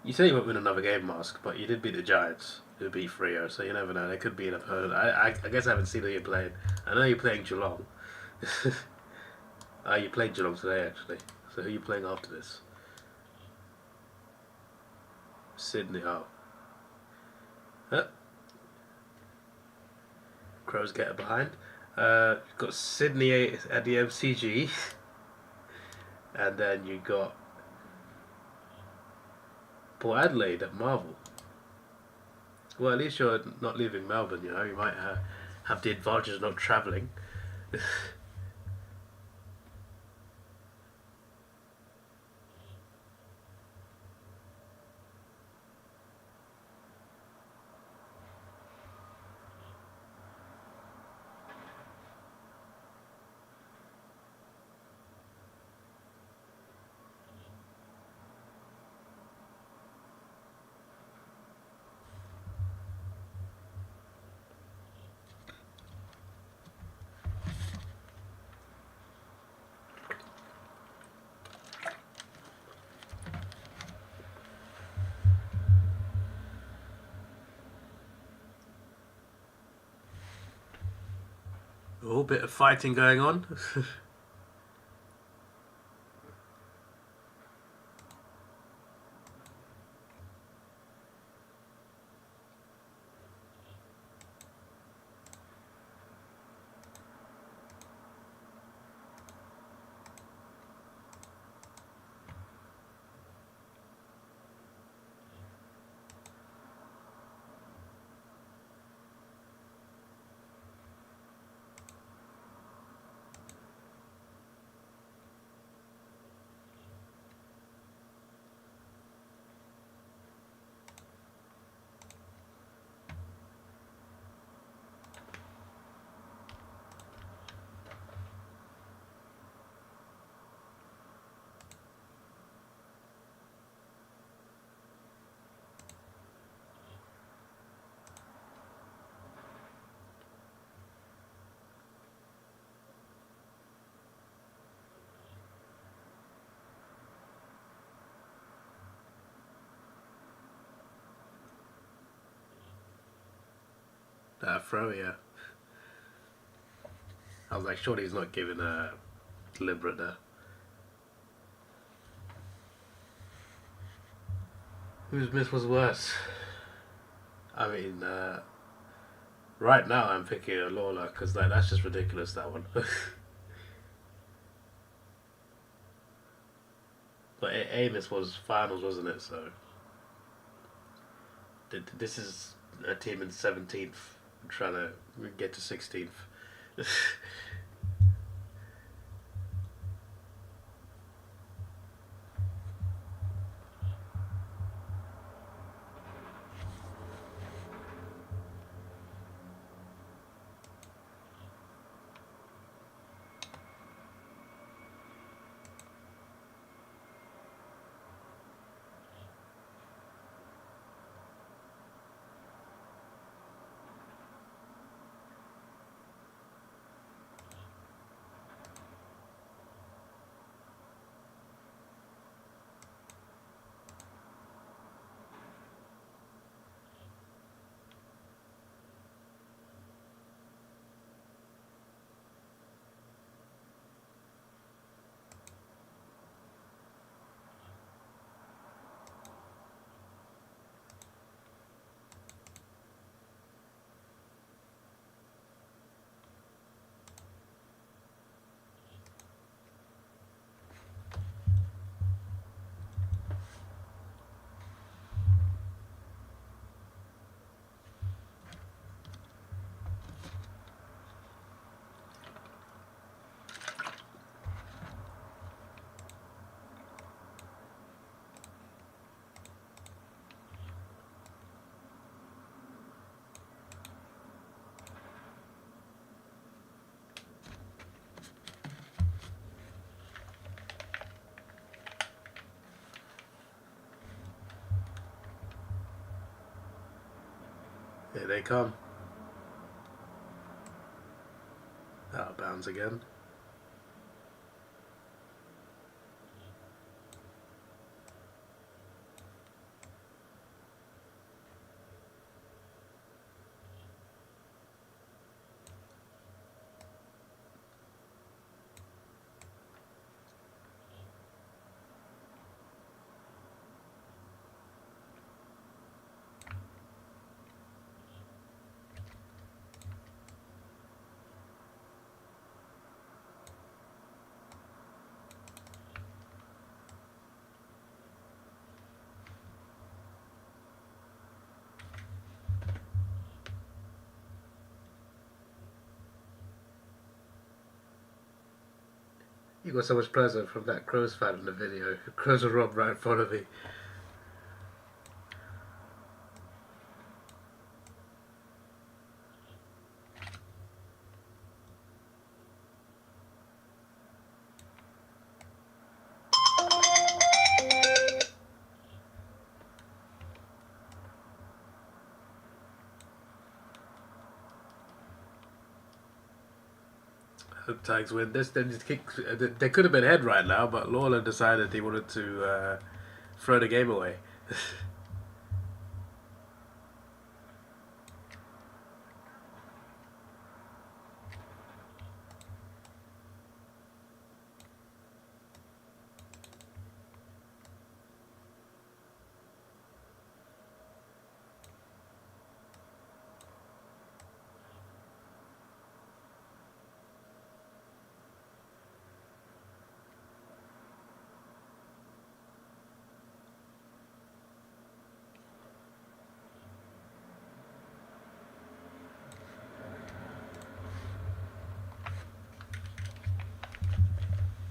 You say you won't win another game, Mask, but you did beat the Giants, who beat Freo, so you never know. They could be an opponent. I guess I haven't seen who you're playing. I know you're playing Geelong. You played Geelong today, actually. So who are you playing after this? Sydney, oh. Huh? Crows get it behind. You've got Sydney at the MCG. And then you got Port Adelaide at Marvel. Well, at least you're not leaving Melbourne, you know. You might have the advantage of not travelling. Oh, bit of fighting going on. Throw, yeah. I was like, surely he's not giving a deliberate there. Whose miss was worse? I mean, right now I'm picking a Lawler because that's just ridiculous, that one. But Amos was finals, wasn't it? So this is a team in 17th trying to get to 16th. Here they come. Out of bounds again. You got so much pleasure from that Crows fan in the video. Crows were robbed right in front of me. Hope Tags win this. Then they could have been ahead right now, but Lawler decided he wanted to throw the game away.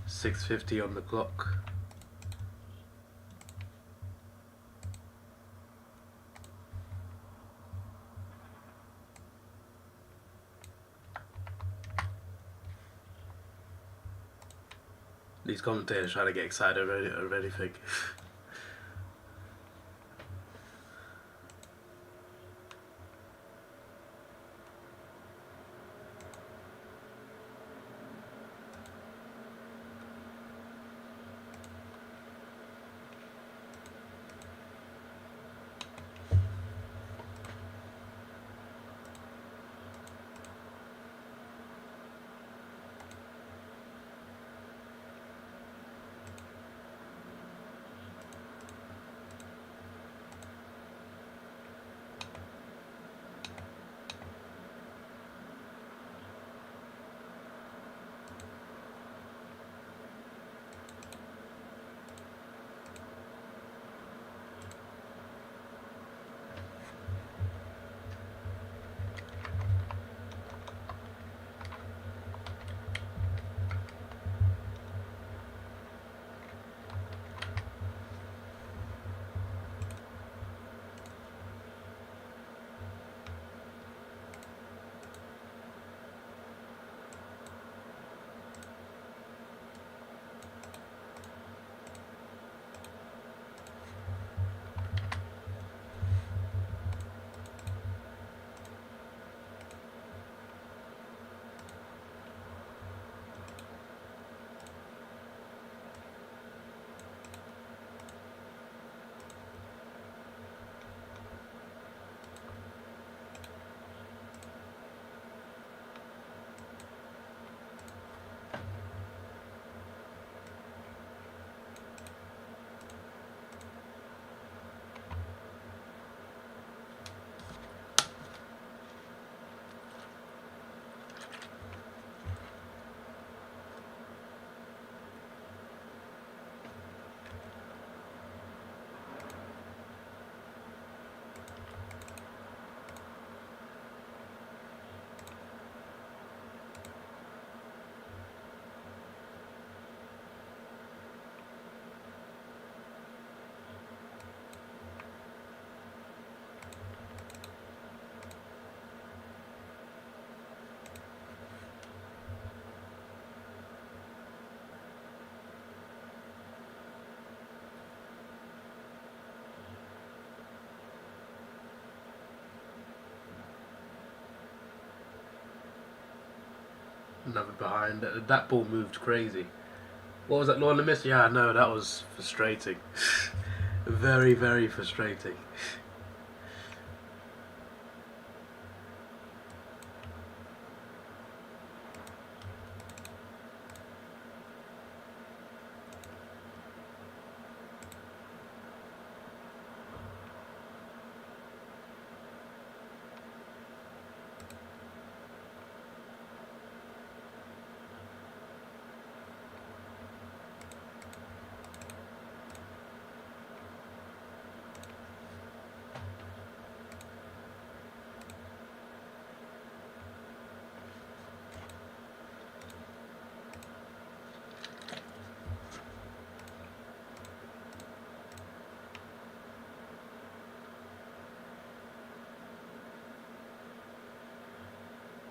6:50 on the clock. These commentators trying to get excited over anything. Another behind. That ball moved crazy. What was that, Lord miss? Yeah, no, that was frustrating. Very, very frustrating.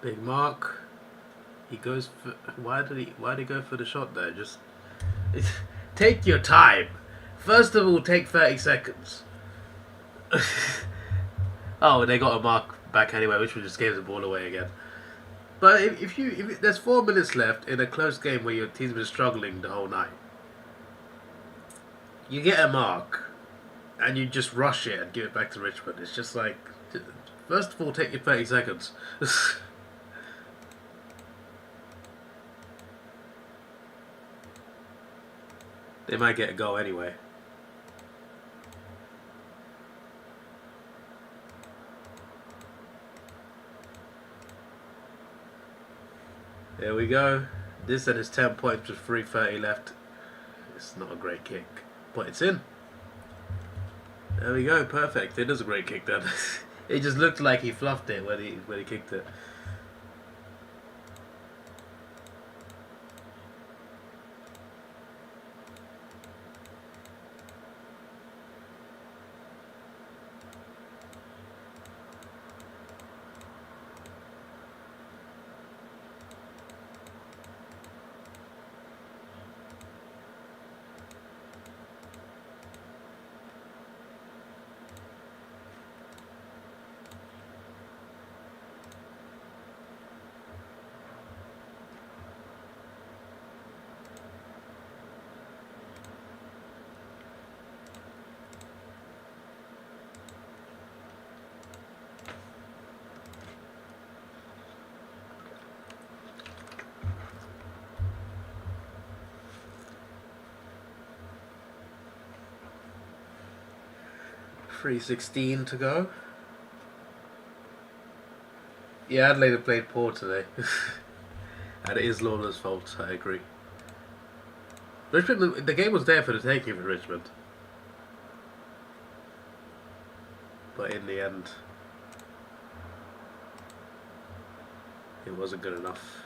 Big Mark. He goes for. Why did he go for the shot there? Just take your time. First of all, take 30 seconds. Oh, they got a mark back anyway, which just gave the ball away again. But if there's 4 minutes left in a close game where your team's been struggling the whole night, you get a mark, and you just rush it and give it back to Richmond. It's just like, first of all, take your 30 seconds. They might get a goal anyway. There we go. This and his 10 points with 3:30 left. It's not a great kick, but it's in. There we go, perfect. It is a great kick then. It just looked like he fluffed it when he kicked it. .316 to go. Yeah, Adelaide have played poor today. And it is Lawler's fault, I agree. Richmond, the game was there for the taking for Richmond. But in the end, it wasn't good enough.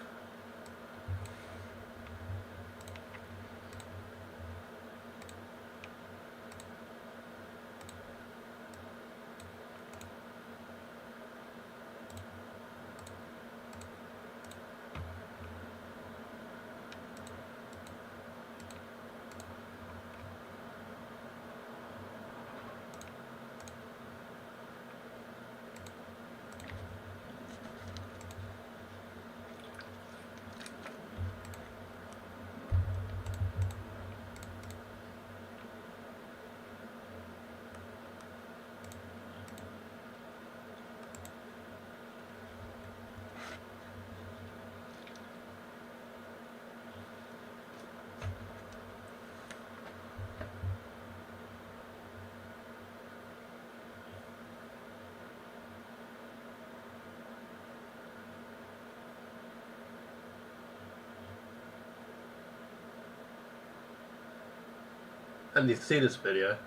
I need to see this video.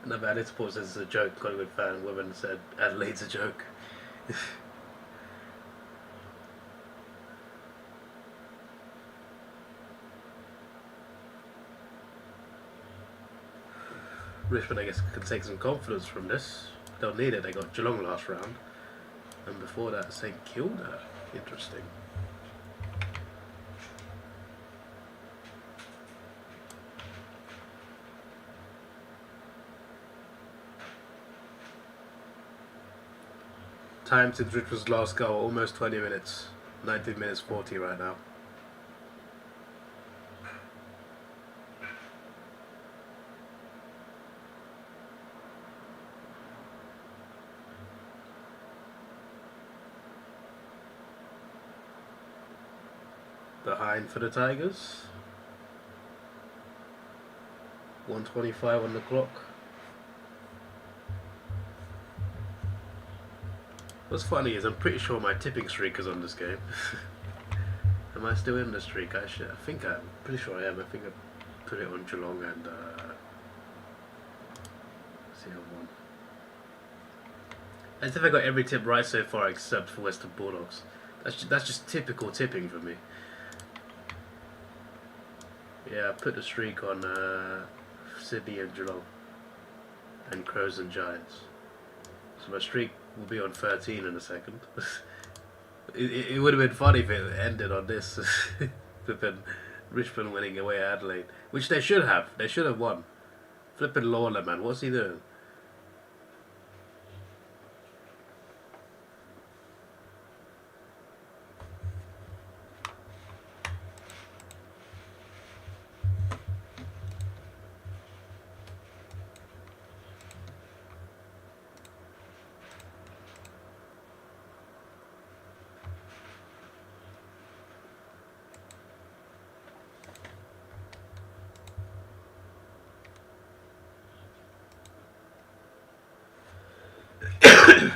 No, man, it's supposed this is a joke. Collingwood fan woman said Adelaide's a joke. Richmond, I guess, can take some confidence from this. They'll need it. They got Geelong last round, and before that, St Kilda. Interesting. Time since Richmond's last goal, almost 20 minutes. 19 minutes 40 right now. Behind for the Tigers. 1:25 on the clock. What's funny is I'm pretty sure my tipping streak is on this game. Am I still in the streak? I think I'm pretty sure I am. I think I put it on Geelong and see how one. I think I got every tip right so far except for Western Bulldogs. That's just typical tipping for me. Yeah, I put the streak on Sydney and Geelong and Crows and Giants. So my streak will be on 13 in a second. it would have been funny if it ended on this. Flipping Richmond winning away at Adelaide, which they should have. They should have won. Flipping Lawler, man, what's he doing?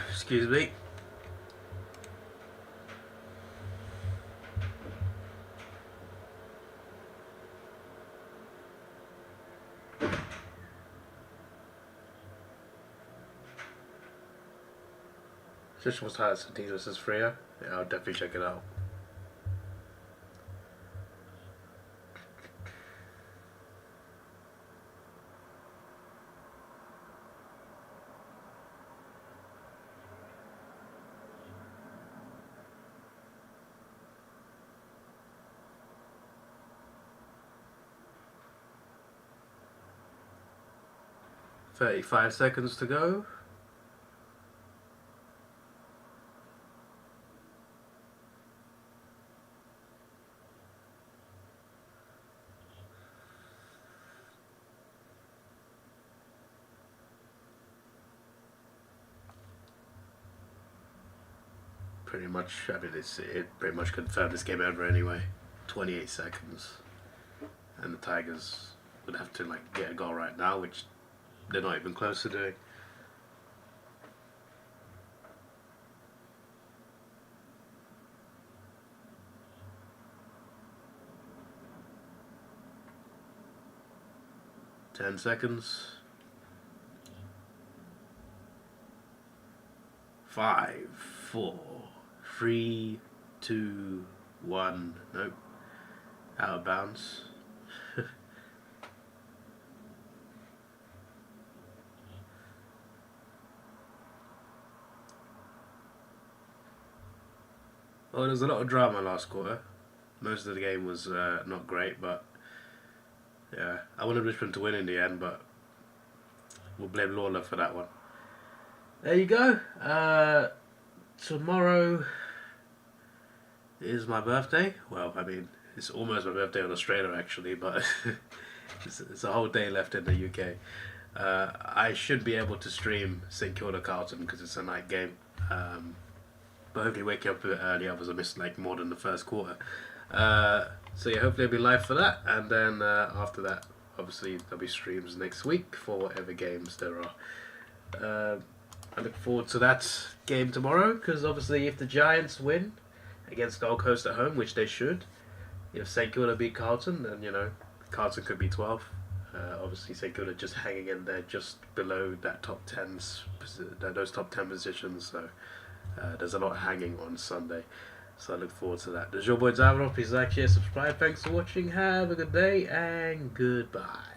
Excuse me. Just was higher than Tito's is Freya. Yeah, I'll definitely check it out. $35 seconds to go. Pretty much, I mean, it pretty much confirmed this game over anyway. 28 seconds. And the Tigers would have to like get a goal right now, which they're not even close to doing. Ten seconds. 5, 4, 3, 2, 1. Nope. Out of bounds. Well, there's a lot of drama last quarter. Most of the game was not great, but yeah, I wanted Richmond to win in the end, but we'll blame Lawler for that one. There you go. Tomorrow is my birthday. Well, I mean, it's almost my birthday on Australia actually, but it's a whole day left in the UK. I should be able to stream St Kilda Carlton because it's a night game. But hopefully wake up a bit early, otherwise I missed like more than the first quarter. So yeah, hopefully I'll be live for that, and then after that, obviously there'll be streams next week for whatever games there are. I look forward to that game tomorrow, because obviously if the Giants win against Gold Coast at home, which they should, if St Kilda beat Carlton, then you know Carlton could be 12th. Obviously St Kilda just hanging in there just below that top 10s, those top 10 positions, so there's a lot hanging on Sunday, so I look forward to that. This is your boy Davidoff. Please like, share, subscribe. Thanks for watching. Have a good day and goodbye.